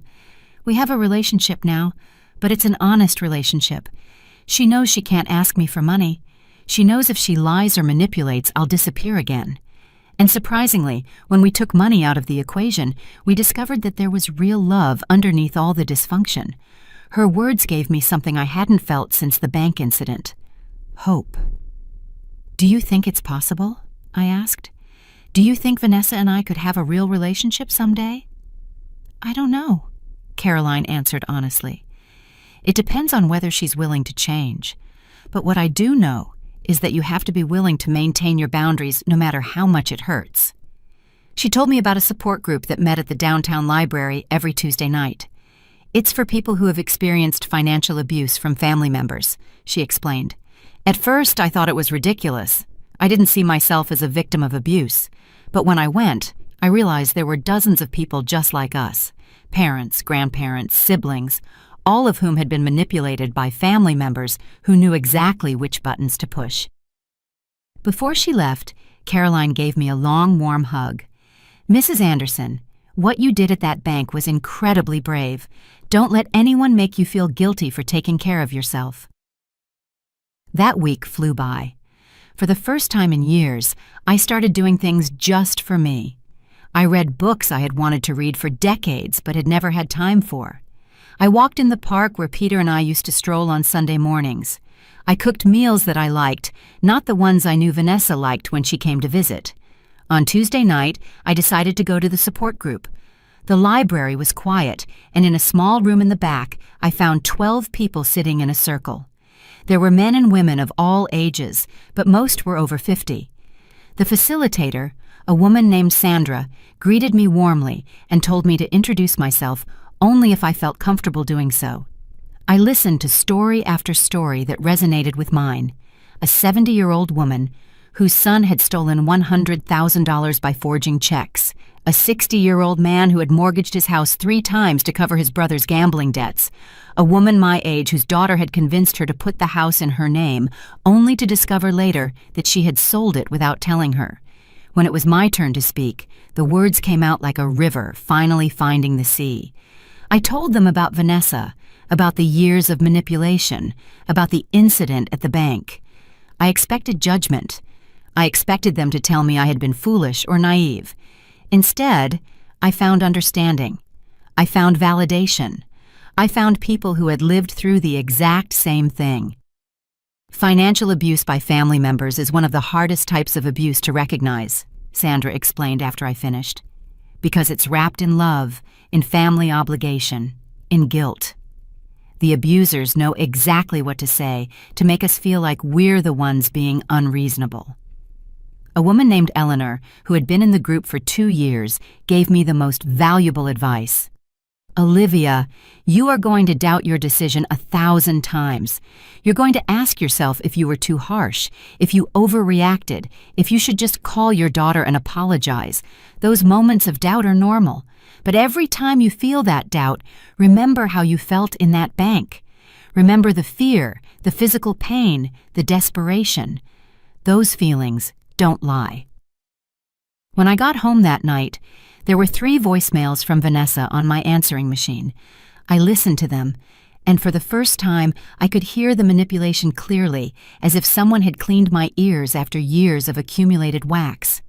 [SPEAKER 1] We have a relationship now, but it's an honest relationship. She knows she can't ask me for money. She knows if she lies or manipulates, I'll disappear again. And surprisingly, when we took money out of the equation, we discovered that there was real love underneath all the dysfunction. Her words gave me something I hadn't felt since the bank incident: hope." "Do you think it's possible?" I asked. "Do you think Vanessa and I could have a real relationship someday?" "I don't know," Caroline answered honestly. "It depends on whether she's willing to change. But what I do know is that you have to be willing to maintain your boundaries no matter how much it hurts." She told me about a support group that met at the downtown library every Tuesday night. "It's for people who have experienced financial abuse from family members," she explained. "At first, I thought it was ridiculous. I didn't see myself as a victim of abuse. But when I went, I realized there were dozens of people just like us, parents, grandparents, siblings, all of whom had been manipulated by family members who knew exactly which buttons to push." Before she left, Caroline gave me a long, warm hug. "Mrs. Anderson, what you did at that bank was incredibly brave. Don't let anyone make you feel guilty for taking care of yourself." That week flew by. For the first time in years, I started doing things just for me. I read books I had wanted to read for decades but had never had time for. I walked in the park where Peter and I used to stroll on Sunday mornings. I cooked meals that I liked, not the ones I knew Vanessa liked when she came to visit. On Tuesday night, I decided to go to the support group. The library was quiet, and in a small room in the back, I found 12 people sitting in a circle. There were men and women of all ages, but most were over 50. The facilitator, a woman named Sandra, greeted me warmly and told me to introduce myself only if I felt comfortable doing so. I listened to story after story that resonated with mine. A 70-year-old woman whose son had stolen $100,000 by forging checks. A 60-year-old man who had mortgaged his house 3 times to cover his brother's gambling debts. A woman my age whose daughter had convinced her to put the house in her name, only to discover later that she had sold it without telling her. When it was my turn to speak, the words came out like a river finally finding the sea. I told them about Vanessa, about the years of manipulation, about the incident at the bank. I expected judgment. I expected them to tell me I had been foolish or naive. Instead, I found understanding. I found validation. I found people who had lived through the exact same thing. Financial abuse by family members is one of the hardest types of abuse to recognize, Sandra explained after I finished, because it's wrapped in love, in family obligation, in guilt. The abusers know exactly what to say to make us feel like we're the ones being unreasonable. A woman named Eleanor, who had been in the group for 2 years, gave me the most valuable advice. Olivia, you are going to doubt your decision 1,000 times. You're going to ask yourself if you were too harsh, if you overreacted, if you should just call your daughter and apologize. Those moments of doubt are normal. But every time you feel that doubt, remember how you felt in that bank. Remember the fear, the physical pain, the desperation. Those feelings don't lie. When I got home that night, there were 3 voicemails from Vanessa on my answering machine. I listened to them, and for the first time, I could hear the manipulation clearly, as if someone had cleaned my ears after years of accumulated wax.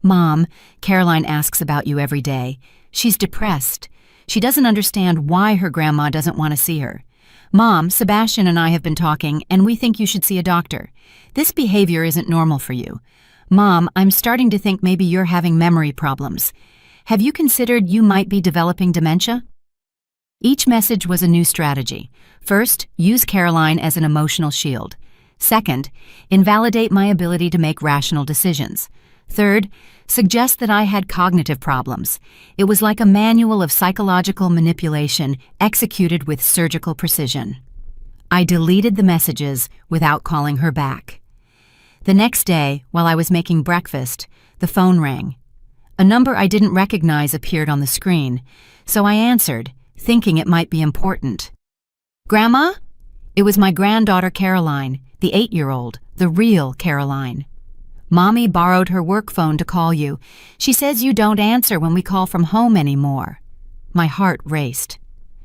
[SPEAKER 1] Mom, Caroline asks about you every day. She's depressed. She doesn't understand why her grandma doesn't want to see her. Mom, Sebastian and I have been talking, and we think you should see a doctor. This behavior isn't normal for you. Mom, I'm starting to think maybe you're having memory problems. Have you considered you might be developing dementia? Each message was a new strategy. First, use Caroline as an emotional shield. Second, invalidate my ability to make rational decisions. Third, suggest that I had cognitive problems. It was like a manual of psychological manipulation executed with surgical precision. I deleted the messages without calling her back. The next day, while I was making breakfast, the phone rang. A number I didn't recognize appeared on the screen, so I answered, thinking it might be important. Grandma? It was my granddaughter Caroline, the 8-year-old, the real Caroline. Mommy borrowed her work phone to call you. She says you don't answer when we call from home anymore. My heart raced.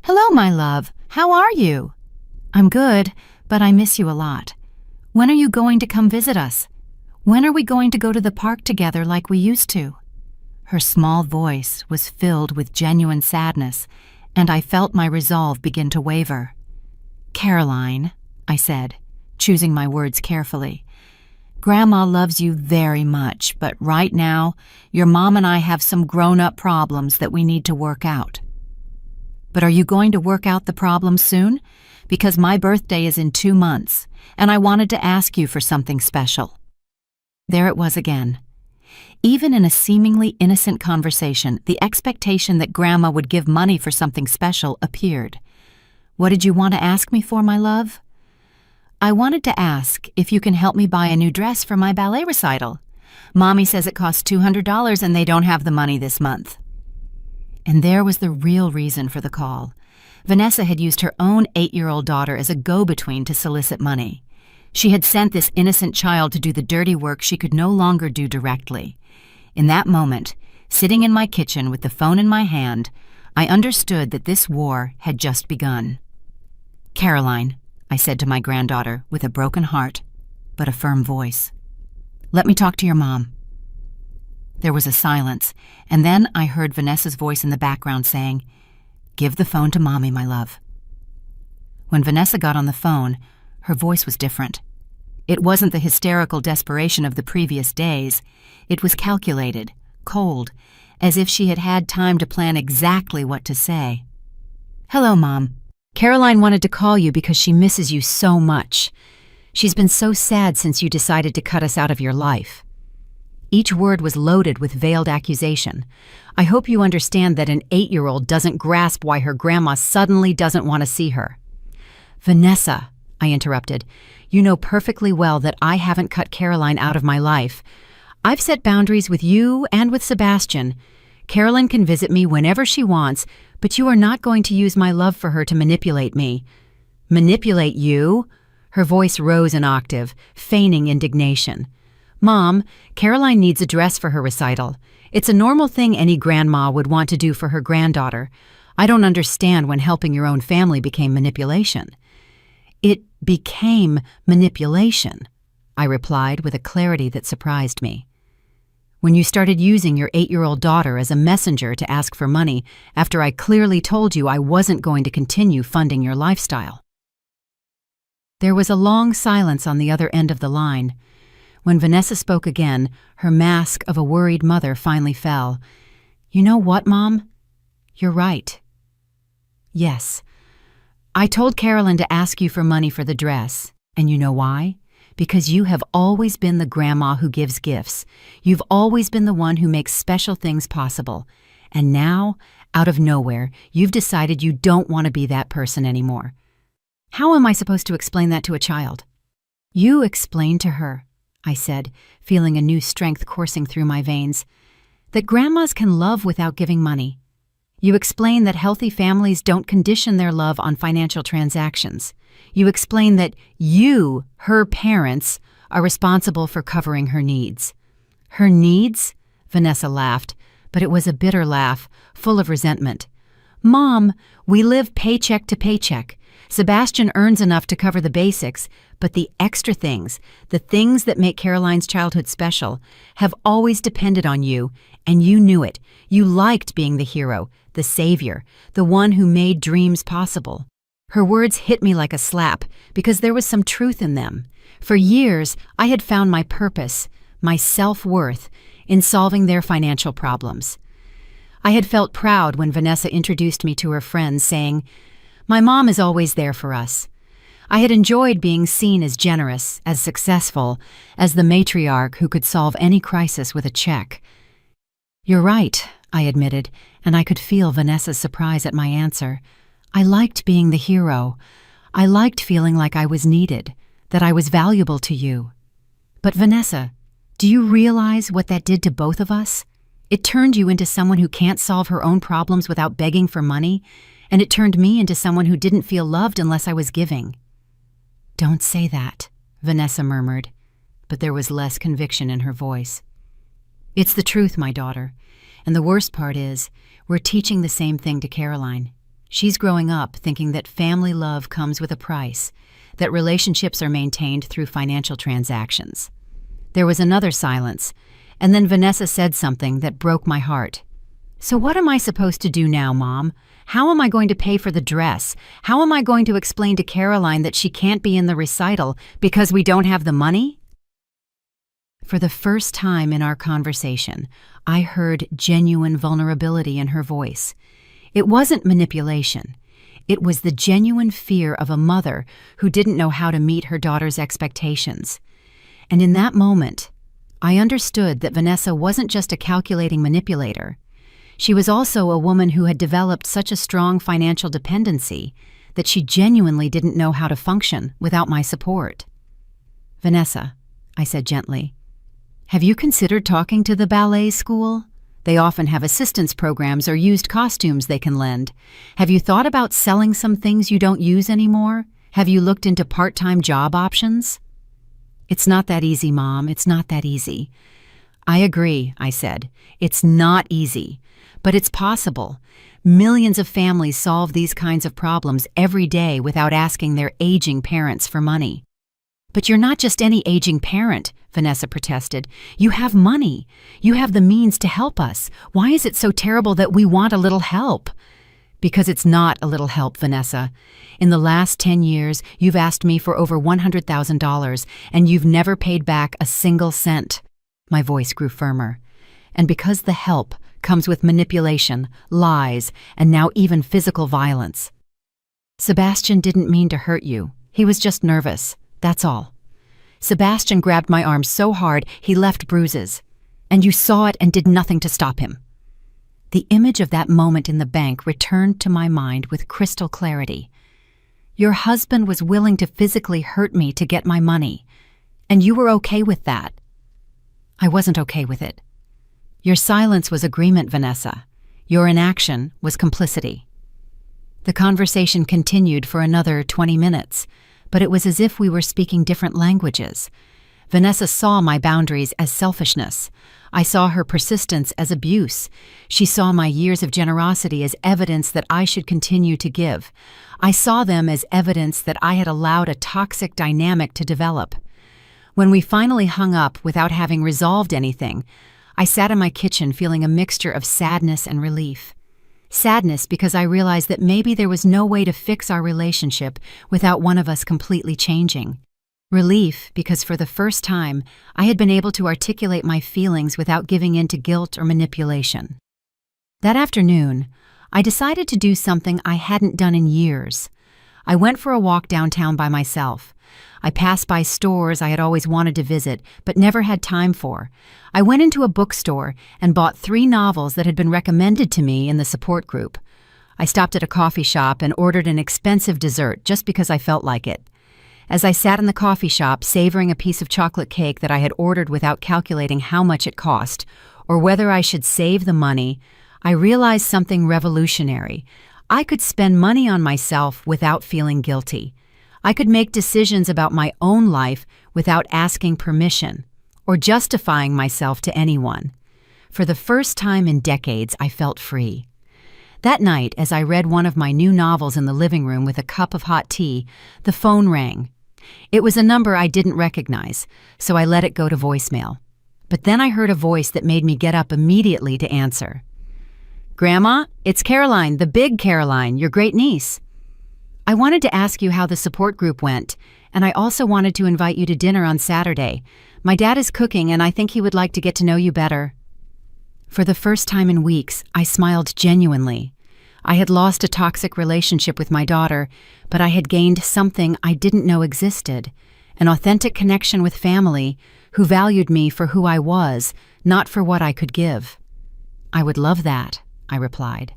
[SPEAKER 1] Hello, my love. How are you? I'm good, but I miss you a lot. When are you going to come visit us? When are we going to go to the park together like we used to? Her small voice was filled with genuine sadness, and I felt my resolve begin to waver. Caroline, I said, choosing my words carefully. Grandma loves you very much, but right now, your mom and I have some grown-up problems that we need to work out. But are you going to work out the problems soon? Because my birthday is in 2 months, and I wanted to ask you for something special. There it was again. Even in a seemingly innocent conversation, the expectation that Grandma would give money for something special appeared. What did you want to ask me for, my love? I wanted to ask if you can help me buy a new dress for my ballet recital. Mommy says it costs $200 and they don't have the money this month. And there was the real reason for the call. Vanessa had used her own 8-year-old daughter as a go-between to solicit money. She had sent this innocent child to do the dirty work she could no longer do directly. In that moment, sitting in my kitchen with the phone in my hand, I understood that this war had just begun. Caroline, I said to my granddaughter with a broken heart, but a firm voice. Let me talk to your mom. There was a silence, and then I heard Vanessa's voice in the background saying, "Give the phone to Mommy, my love." When Vanessa got on the phone, her voice was different. It wasn't the hysterical desperation of the previous days. It was calculated, cold, as if she had had time to plan exactly what to say. "Hello, Mom. Caroline wanted to call you because she misses you so much. She's been so sad since you decided to cut us out of your life." Each word was loaded with veiled accusation. I hope you understand that an 8-year-old doesn't grasp why her grandma suddenly doesn't want to see her. "Vanessa," I interrupted, "you know perfectly well that I haven't cut Caroline out of my life. I've set boundaries with you and with Sebastian. Caroline can visit me whenever she wants, but you are not going to use my love for her to manipulate me." "Manipulate you?" Her voice rose an octave, feigning indignation. "Mom, Caroline needs a dress for her recital. It's a normal thing any grandma would want to do for her granddaughter. I don't understand when helping your own family became manipulation." "It became manipulation," I replied with a clarity that surprised me. "When you started using your 8-year-old daughter as a messenger to ask for money after I clearly told you I wasn't going to continue funding your lifestyle." There was a long silence on the other end of the line. When Vanessa spoke again, her mask of a worried mother finally fell. "You know what, Mom? You're right." "Yes. I told Caroline to ask you for money for the dress, and you know why? Because you have always been the grandma who gives gifts. You've always been the one who makes special things possible. And now, out of nowhere, you've decided you don't want to be that person anymore. How am I supposed to explain that to a child?" "You explain to her," I said, feeling a new strength coursing through my veins, "that grandmas can love without giving money. You explain that healthy families don't condition their love on financial transactions. You explain that you, her parents, are responsible for covering her needs." "Her needs?" Vanessa laughed, but it was a bitter laugh, full of resentment. "Mom, we live paycheck to paycheck. Sebastian earns enough to cover the basics, but the extra things, the things that make Caroline's childhood special, have always depended on you, and you knew it. You liked being the hero, the savior, the one who made dreams possible." Her words hit me like a slap because there was some truth in them. For years, I had found my purpose, my self-worth, in solving their financial problems. I had felt proud when Vanessa introduced me to her friends, saying, "My mom is always there for us." I had enjoyed being seen as generous, as successful, as the matriarch who could solve any crisis with a check. "You're right," I admitted, and I could feel Vanessa's surprise at my answer. "I liked being the hero. I liked feeling like I was needed, that I was valuable to you." "But Vanessa, do you realize what that did to both of us? It turned you into someone who can't solve her own problems without begging for money, and it turned me into someone who didn't feel loved unless I was giving." "Don't say that," Vanessa murmured, but there was less conviction in her voice. "It's the truth, my daughter, and the worst part is, we're teaching the same thing to Caroline. She's growing up thinking that family love comes with a price, that relationships are maintained through financial transactions." There was another silence, and then Vanessa said something that broke my heart. "So what am I supposed to do now, Mom? How am I going to pay for the dress? How am I going to explain to Caroline that she can't be in the recital because we don't have the money?" For the first time in our conversation, I heard genuine vulnerability in her voice. It wasn't manipulation. It was the genuine fear of a mother who didn't know how to meet her daughter's expectations. And in that moment, I understood that Vanessa wasn't just a calculating manipulator. She was also a woman who had developed such a strong financial dependency that she genuinely didn't know how to function without my support. "Vanessa," I said gently, "have you considered talking to the ballet school? They often have assistance programs or used costumes they can lend. Have you thought about selling some things you don't use anymore? Have you looked into part-time job options?" "It's not that easy, Mom. It's not that easy." "I agree," I said. "It's not easy, but it's possible. Millions of families solve these kinds of problems every day without asking their aging parents for money." But you're not just any aging parent, Vanessa protested. You have money. You have the means to help us. Why is it so terrible that we want a little help? Because it's not a little help, Vanessa. In the last 10 years, you've asked me for over $100,000, and you've never paid back a single cent. My voice grew firmer. And because the help comes with manipulation, lies, and now even physical violence. Sebastian didn't mean to hurt you. He was just nervous. That's all. Sebastian grabbed my arm so hard he left bruises. And you saw it and did nothing to stop him. The image of that moment in the bank returned to my mind with crystal clarity. Your husband was willing to physically hurt me to get my money, and you were okay with that. I wasn't okay with it. Your silence was agreement, Vanessa. Your inaction was complicity. The conversation continued for another 20 minutes, but it was as if we were speaking different languages. Vanessa saw my boundaries as selfishness. I saw her persistence as abuse. She saw my years of generosity as evidence that I should continue to give. I saw them as evidence that I had allowed a toxic dynamic to develop. When we finally hung up without having resolved anything, I sat in my kitchen feeling a mixture of sadness and relief. Sadness because I realized that maybe there was no way to fix our relationship without one of us completely changing. Relief because for the first time, I had been able to articulate my feelings without giving in to guilt or manipulation. That afternoon, I decided to do something I hadn't done in years. I went for a walk downtown by myself. I passed by stores I had always wanted to visit, but never had time for. I went into a bookstore and bought 3 novels that had been recommended to me in the support group. I stopped at a coffee shop and ordered an expensive dessert just because I felt like it. As I sat in the coffee shop savoring a piece of chocolate cake that I had ordered without calculating how much it cost, or whether I should save the money, I realized something revolutionary. I could spend money on myself without feeling guilty. I could make decisions about my own life without asking permission or justifying myself to anyone. For the first time in decades, I felt free. That night, as I read one of my new novels in the living room with a cup of hot tea, the phone rang. It was a number I didn't recognize, so I let it go to voicemail. But then I heard a voice that made me get up immediately to answer. "Grandma, it's Caroline, the big Caroline, your great niece. I wanted to ask you how the support group went, and I also wanted to invite you to dinner on Saturday. My dad is cooking, and I think he would like to get to know you better." For the first time in weeks, I smiled genuinely. I had lost a toxic relationship with my daughter, but I had gained something I didn't know existed, an authentic connection with family who valued me for who I was, not for what I could give. "I would love that," I replied.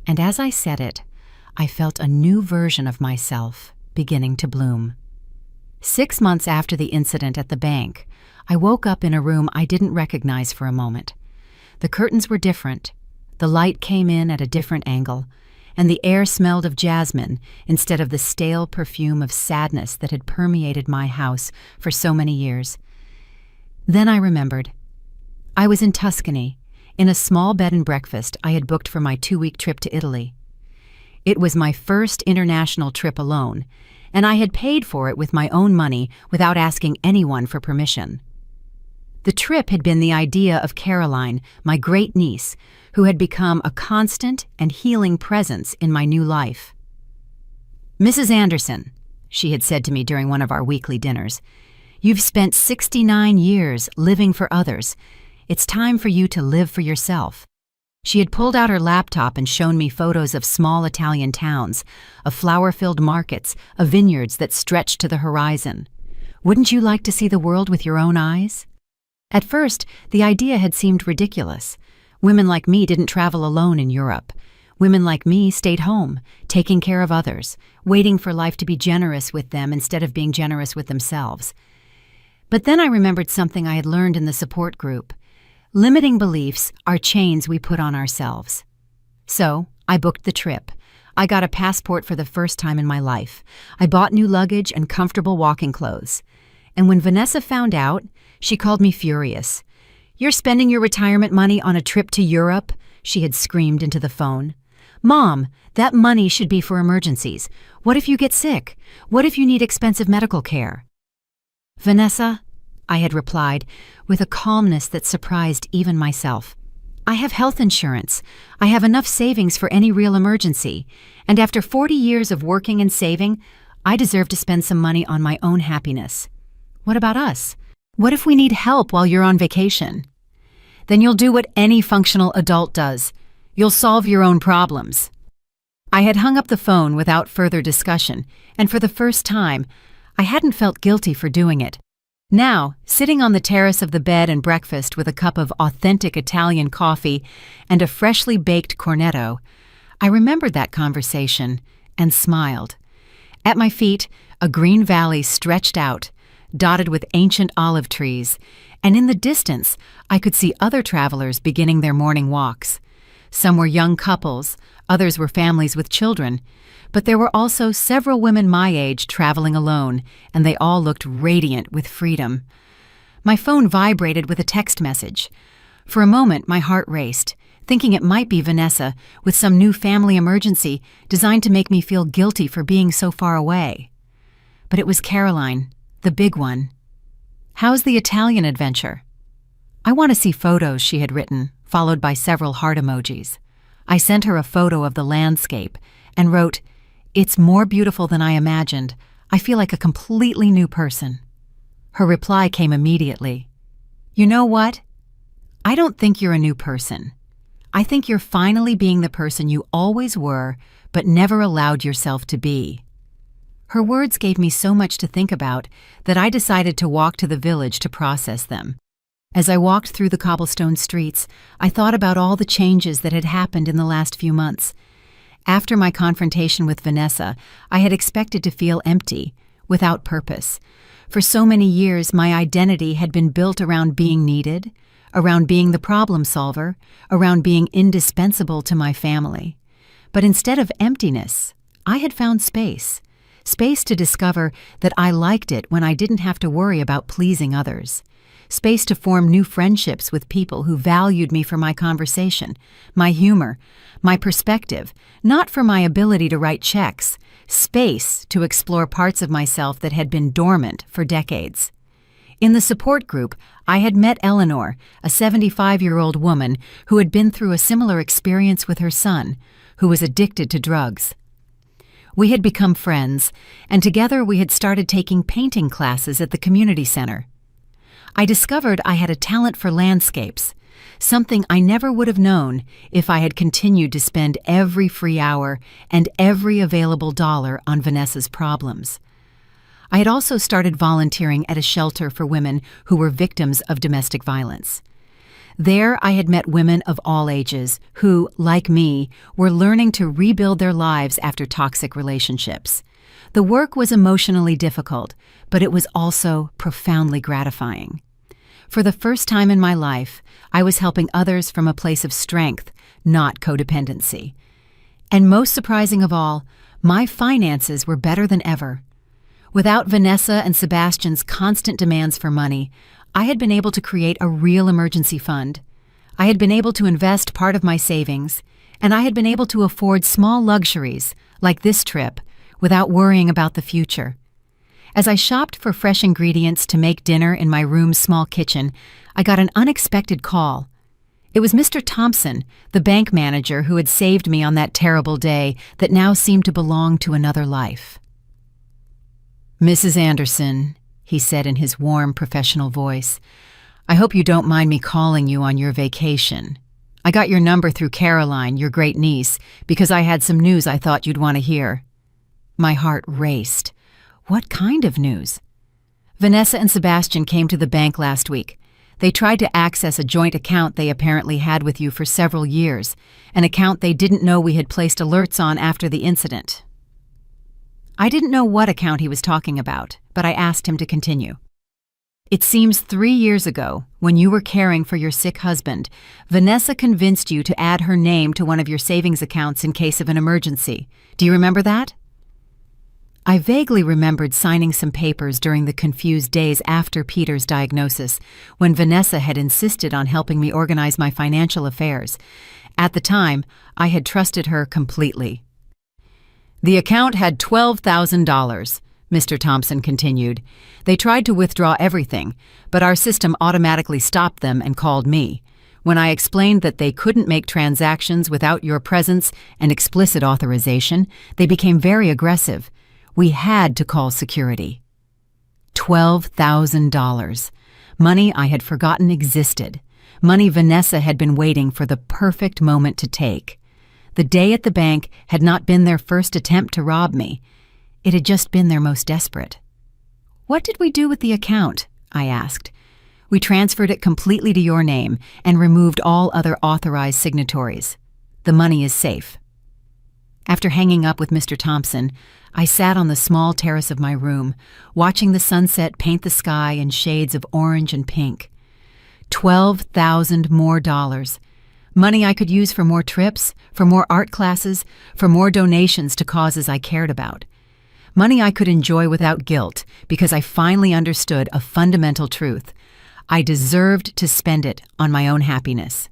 [SPEAKER 1] And as I said it, I felt a new version of myself beginning to bloom. 6 months after the incident at the bank, I woke up in a room I didn't recognize for a moment. The curtains were different. The light came in at a different angle, and the air smelled of jasmine instead of the stale perfume of sadness that had permeated my house for so many years. Then I remembered. I was in Tuscany, in a small bed and breakfast I had booked for my 2-week trip to Italy. It was my first international trip alone, and I had paid for it with my own money without asking anyone for permission. The trip had been the idea of Caroline, my great niece, who had become a constant and healing presence in my new life. "Mrs. Anderson," she had said to me during one of our weekly dinners, "you've spent 69 years living for others. It's time for you to live for yourself." She had pulled out her laptop and shown me photos of small Italian towns, of flower-filled markets, of vineyards that stretched to the horizon. "Wouldn't you like to see the world with your own eyes?" At first, the idea had seemed ridiculous. Women like me didn't travel alone in Europe. Women like me stayed home, taking care of others, waiting for life to be generous with them instead of being generous with themselves. But then I remembered something I had learned in the support group. Limiting beliefs are chains we put on ourselves. So, I booked the trip. I got a passport for the first time in my life. I bought new luggage and comfortable walking clothes. And when Vanessa found out, she called me furious. "You're spending your retirement money on a trip to Europe?" she had screamed into the phone. "Mom, that money should be for emergencies. What if you get sick? What if you need expensive medical care?" "Vanessa," I had replied, with a calmness that surprised even myself. "I have health insurance. I have enough savings for any real emergency. And after 40 years of working and saving, I deserve to spend some money on my own happiness. What about us? What if we need help while you're on vacation?" "Then you'll do what any functional adult does. You'll solve your own problems." I had hung up the phone without further discussion, and for the first time, I hadn't felt guilty for doing it. Now, sitting on the terrace of the bed and breakfast with a cup of authentic Italian coffee and a freshly baked cornetto, I remembered that conversation and smiled. At my feet, a green valley stretched out, dotted with ancient olive trees, and in the distance, I could see other travelers beginning their morning walks. Some were young couples, others were families with children, but there were also several women my age traveling alone, and they all looked radiant with freedom. My phone vibrated with a text message. For a moment, my heart raced, thinking it might be Vanessa with some new family emergency designed to make me feel guilty for being so far away. But it was Caroline, the big one. "How's the Italian adventure?" "I want to see photos," she had written, followed by several heart emojis. I sent her a photo of the landscape and wrote, "It's more beautiful than I imagined. I feel like a completely new person." Her reply came immediately. "You know what? I don't think you're a new person. I think you're finally being the person you always were, but never allowed yourself to be." Her words gave me so much to think about that I decided to walk to the village to process them. As I walked through the cobblestone streets, I thought about all the changes that had happened in the last few months. After my confrontation with Vanessa, I had expected to feel empty, without purpose. For so many years, my identity had been built around being needed, around being the problem solver, around being indispensable to my family. But instead of emptiness, I had found space. Space to discover that I liked it when I didn't have to worry about pleasing others. Space to form new friendships with people who valued me for my conversation, my humor, my perspective, not for my ability to write checks. Space to explore parts of myself that had been dormant for decades. In the support group, I had met Eleanor, a 75-year-old woman who had been through a similar experience with her son, who was addicted to drugs. We had become friends, and together we had started taking painting classes at the community center. I discovered I had a talent for landscapes, something I never would have known if I had continued to spend every free hour and every available dollar on Vanessa's problems. I had also started volunteering at a shelter for women who were victims of domestic violence. There I had met women of all ages who, like me, were learning to rebuild their lives after toxic relationships. The work was emotionally difficult, but it was also profoundly gratifying. For the first time in my life, I was helping others from a place of strength, not codependency. And most surprising of all, my finances were better than ever. Without Vanessa and Sebastian's constant demands for money, I had been able to create a real emergency fund. I had been able to invest part of my savings, and I had been able to afford small luxuries, like this trip, without worrying about the future. As I shopped for fresh ingredients to make dinner in my room's small kitchen, I got an unexpected call. It was Mr. Thompson, the bank manager who had saved me on that terrible day that now seemed to belong to another life. "Mrs. Anderson," he said in his warm, professional voice, "I hope you don't mind me calling you on your vacation. I got your number through Caroline, your great niece, because I had some news I thought you'd want to hear." My heart raced. What kind of news? "Vanessa and Sebastian came to the bank last week. They tried to access a joint account they apparently had with you for several years, an account they didn't know we had placed alerts on after the incident." I didn't know what account he was talking about, but I asked him to continue. "It seems 3 years ago, when you were caring for your sick husband, Vanessa convinced you to add her name to one of your savings accounts in case of an emergency. Do you remember that?" I vaguely remembered signing some papers during the confused days after Peter's diagnosis, when Vanessa had insisted on helping me organize my financial affairs. At the time, I had trusted her completely. "The account had $12,000. Mr. Thompson continued. They tried to withdraw everything, but our system automatically stopped them and called me. When I explained that they couldn't make transactions without your presence and explicit authorization, they became very aggressive. We had to call security. $12,000. Money I had forgotten existed. Money Vanessa had been waiting for the perfect moment to take. The day at the bank had not been their first attempt to rob me. It had just been their most desperate. "What did we do with the account?" I asked. "We transferred it completely to your name and removed all other authorized signatories. The money is safe." After hanging up with Mr. Thompson, I sat on the small terrace of my room, watching the sunset paint the sky in shades of orange and pink. 12,000 more dollars. Money I could use for more trips, for more art classes, for more donations to causes I cared about. Money I could enjoy without guilt because I finally understood a fundamental truth. I deserved to spend it on my own happiness.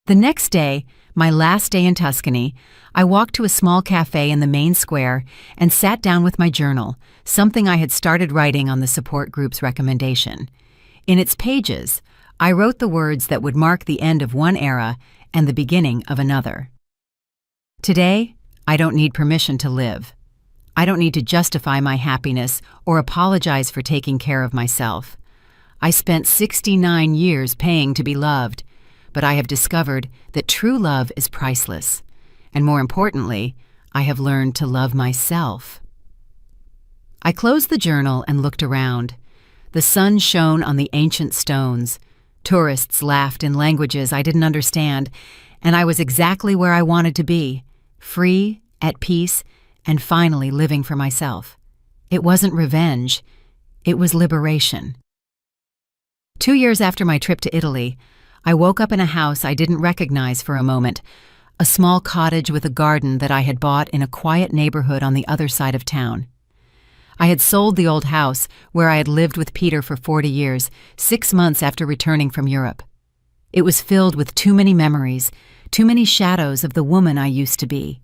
[SPEAKER 1] The next day, my last day in Tuscany, I walked to a small cafe in the main square and sat down with my journal, something I had started writing on the support group's recommendation. In its pages, I wrote the words that would mark the end of one era and the beginning of another. Today, I don't need permission to live. I don't need to justify my happiness or apologize for taking care of myself. I spent 69 years paying to be loved, but I have discovered that true love is priceless. And more importantly, I have learned to love myself. I closed the journal and looked around. The sun shone on the ancient stones. Tourists laughed in languages I didn't understand, and I was exactly where I wanted to be, free, at peace, and finally living for myself. It wasn't revenge. It was liberation. 2 years after my trip to Italy, I woke up in a house I didn't recognize for a moment, a small cottage with a garden that I had bought in a quiet neighborhood on the other side of town. I had sold the old house where I had lived with Peter for 40 years, 6 months after returning from Europe. It was filled with too many memories, too many shadows of the woman I used to be.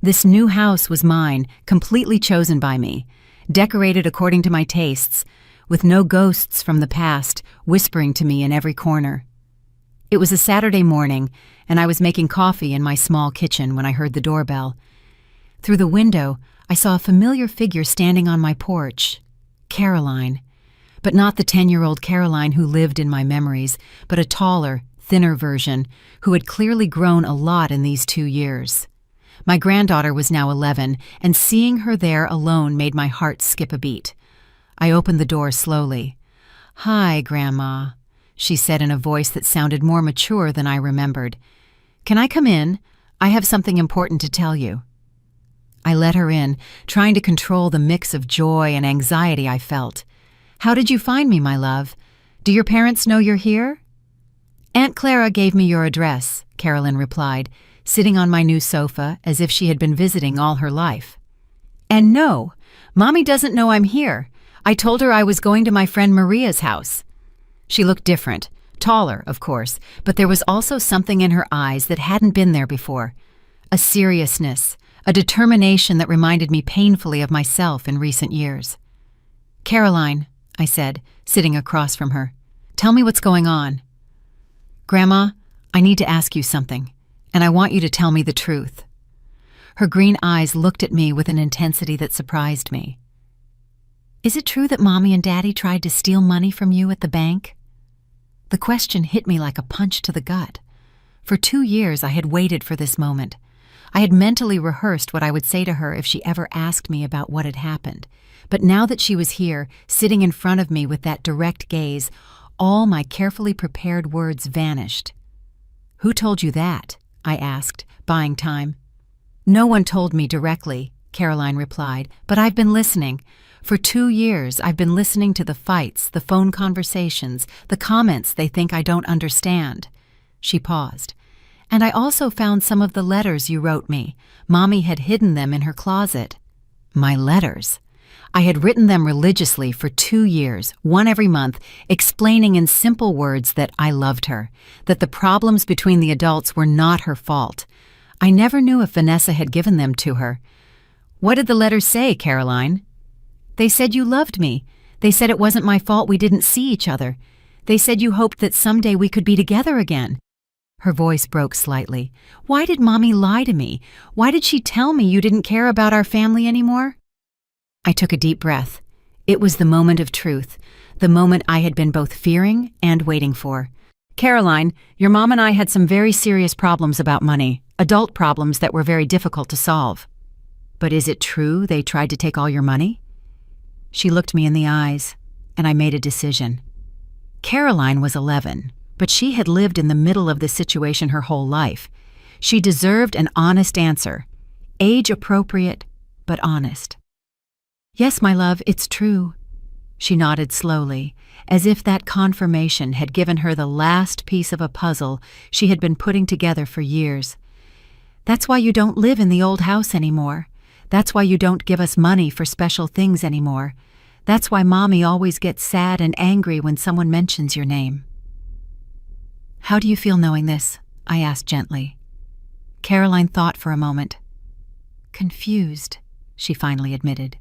[SPEAKER 1] This new house was mine, completely chosen by me, decorated according to my tastes, with no ghosts from the past whispering to me in every corner. It was a Saturday morning, and I was making coffee in my small kitchen when I heard the doorbell. Through the window, I saw a familiar figure standing on my porch. Caroline. But not the 10-year-old Caroline who lived in my memories, but a taller, thinner version who had clearly grown a lot in these 2 years. My granddaughter was now 11, and seeing her there alone made my heart skip a beat. I opened the door slowly. "Hi, Grandma," she said in a voice that sounded more mature than I remembered. "Can I come in? I have something important to tell you." I let her in, trying to control the mix of joy and anxiety I felt. "How did you find me, my love? Do your parents know you're here?" "Aunt Clara gave me your address," Carolyn replied, sitting on my new sofa as if she had been visiting all her life. "And no, Mommy doesn't know I'm here. I told her I was going to my friend Maria's house." She looked different, taller, of course, but there was also something in her eyes that hadn't been there before. A seriousness, a determination that reminded me painfully of myself in recent years. "Caroline," I said, sitting across from her, "tell me what's going on." "Grandma, I need to ask you something, and I want you to tell me the truth." Her green eyes looked at me with an intensity that surprised me. "Is it true that Mommy and Daddy tried to steal money from you at the bank?" The question hit me like a punch to the gut. For 2 years I had waited for this moment. I had mentally rehearsed what I would say to her if she ever asked me about what had happened. But now that she was here, sitting in front of me with that direct gaze, all my carefully prepared words vanished. "Who told you that?" I asked, buying time. "No one told me directly," Caroline replied, "but I've been listening. For 2 years, I've been listening to the fights, the phone conversations, the comments they think I don't understand." She paused. "And I also found some of the letters you wrote me. Mommy had hidden them in her closet." My letters. I had written them religiously for 2 years, one every month, explaining in simple words that I loved her, that the problems between the adults were not her fault. I never knew if Vanessa had given them to her. "What did the letters say, Caroline?" They said you loved me. They said it wasn't my fault we didn't see each other. They said you hoped that someday we could be together again." Her voice broke slightly. "Why did Mommy lie to me? Why did she tell me you didn't care about our family anymore?" I took a deep breath. It was the moment of truth, the moment I had been both fearing and waiting for. "Caroline, your mom and I had some very serious problems about money, adult problems that were very difficult to solve." "But is it true they tried to take all your money?" She looked me in the eyes, and I made a decision. Caroline was 11, but she had lived in the middle of this situation her whole life. She deserved an honest answer, age-appropriate, but honest. "Yes, my love, it's true." She nodded slowly, as if that confirmation had given her the last piece of a puzzle she had been putting together for years. "That's why you don't live in the old house anymore. That's why you don't give us money for special things anymore. That's why Mommy always gets sad and angry when someone mentions your name." "How do you feel knowing this?" I asked gently. Caroline thought for a moment. "Confused," she finally admitted.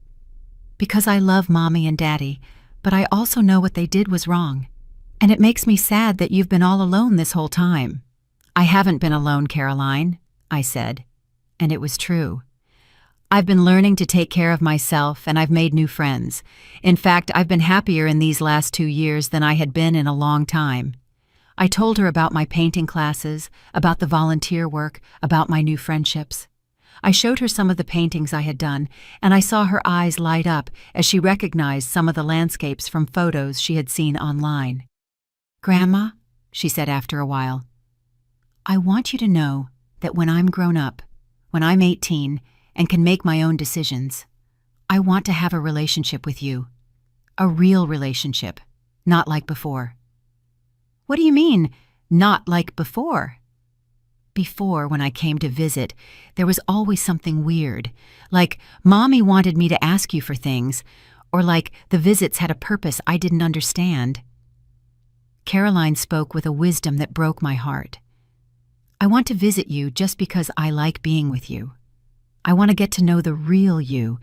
[SPEAKER 1] "Because I love Mommy and Daddy, but I also know what they did was wrong. And it makes me sad that you've been all alone this whole time." "I haven't been alone, Caroline," I said, and it was true. I've been learning to take care of myself, and I've made new friends. In fact, I've been happier in these last 2 years than I had been in a long time. I told her about my painting classes, about the volunteer work, about my new friendships. I showed her some of the paintings I had done, and I saw her eyes light up as she recognized some of the landscapes from photos she had seen online. "Grandma," she said after a while, "I want you to know that when I'm grown up, when I'm 18 and can make my own decisions, I want to have a relationship with you. A real relationship, not like before." "What do you mean, not like before?" "Before, when I came to visit, there was always something weird, like Mommy wanted me to ask you for things, or like the visits had a purpose I didn't understand." Caroline spoke with a wisdom that broke my heart. "I want to visit you just because I like being with you. I want to get to know the real you,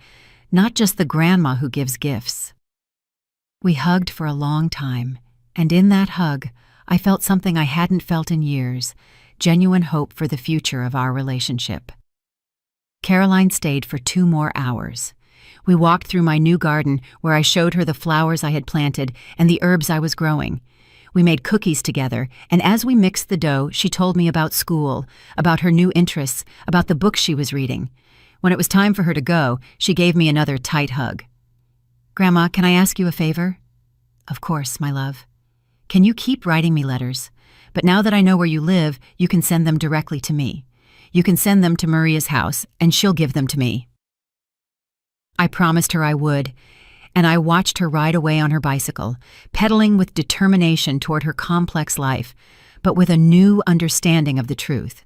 [SPEAKER 1] not just the grandma who gives gifts." We hugged for a long time, and in that hug, I felt something I hadn't felt in years, genuine hope for the future of our relationship. Caroline stayed for 2 more hours. We walked through my new garden where I showed her the flowers I had planted and the herbs I was growing. We made cookies together, and as we mixed the dough, she told me about school, about her new interests, about the books she was reading. When it was time for her to go, she gave me another tight hug. "Grandma, can I ask you a favor?" "Of course, my love." "Can you keep writing me letters? But now that I know where you live, you can send them directly to me. You can send them to Maria's house, and she'll give them to me." I promised her I would, and I watched her ride away on her bicycle, pedaling with determination toward her complex life, but with a new understanding of the truth.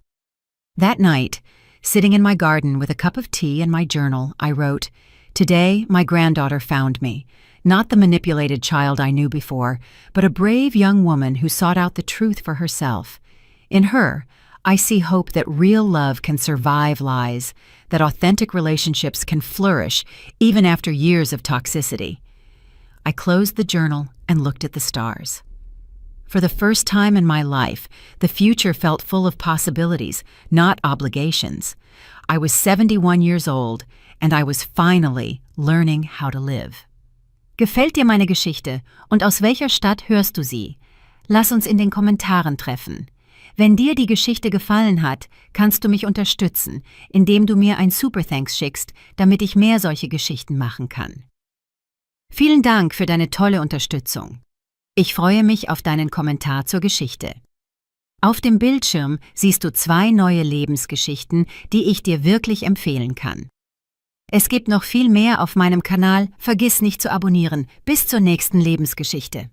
[SPEAKER 1] That night, sitting in my garden with a cup of tea and my journal, I wrote, "Today, my granddaughter found me. Not the manipulated child I knew before, but a brave young woman who sought out the truth for herself. In her, I see hope that real love can survive lies, that authentic relationships can flourish even after years of toxicity." I closed the journal and looked at the stars. For the first time in my life, the future felt full of possibilities, not obligations. I was 71 years old, and I was finally learning how to live. Gefällt dir meine Geschichte und aus welcher Stadt hörst du sie? Lass uns in den Kommentaren treffen. Wenn dir die Geschichte gefallen hat, kannst du mich unterstützen, indem du mir ein Super-Thanks schickst, damit ich mehr solche Geschichten machen kann. Vielen Dank für deine tolle Unterstützung. Ich freue mich auf deinen Kommentar zur Geschichte. Auf dem Bildschirm siehst du 2 neue Lebensgeschichten, die ich dir wirklich empfehlen kann. Es gibt noch viel mehr auf meinem Kanal, vergiss nicht zu abonnieren. Bis zur nächsten Lebensgeschichte.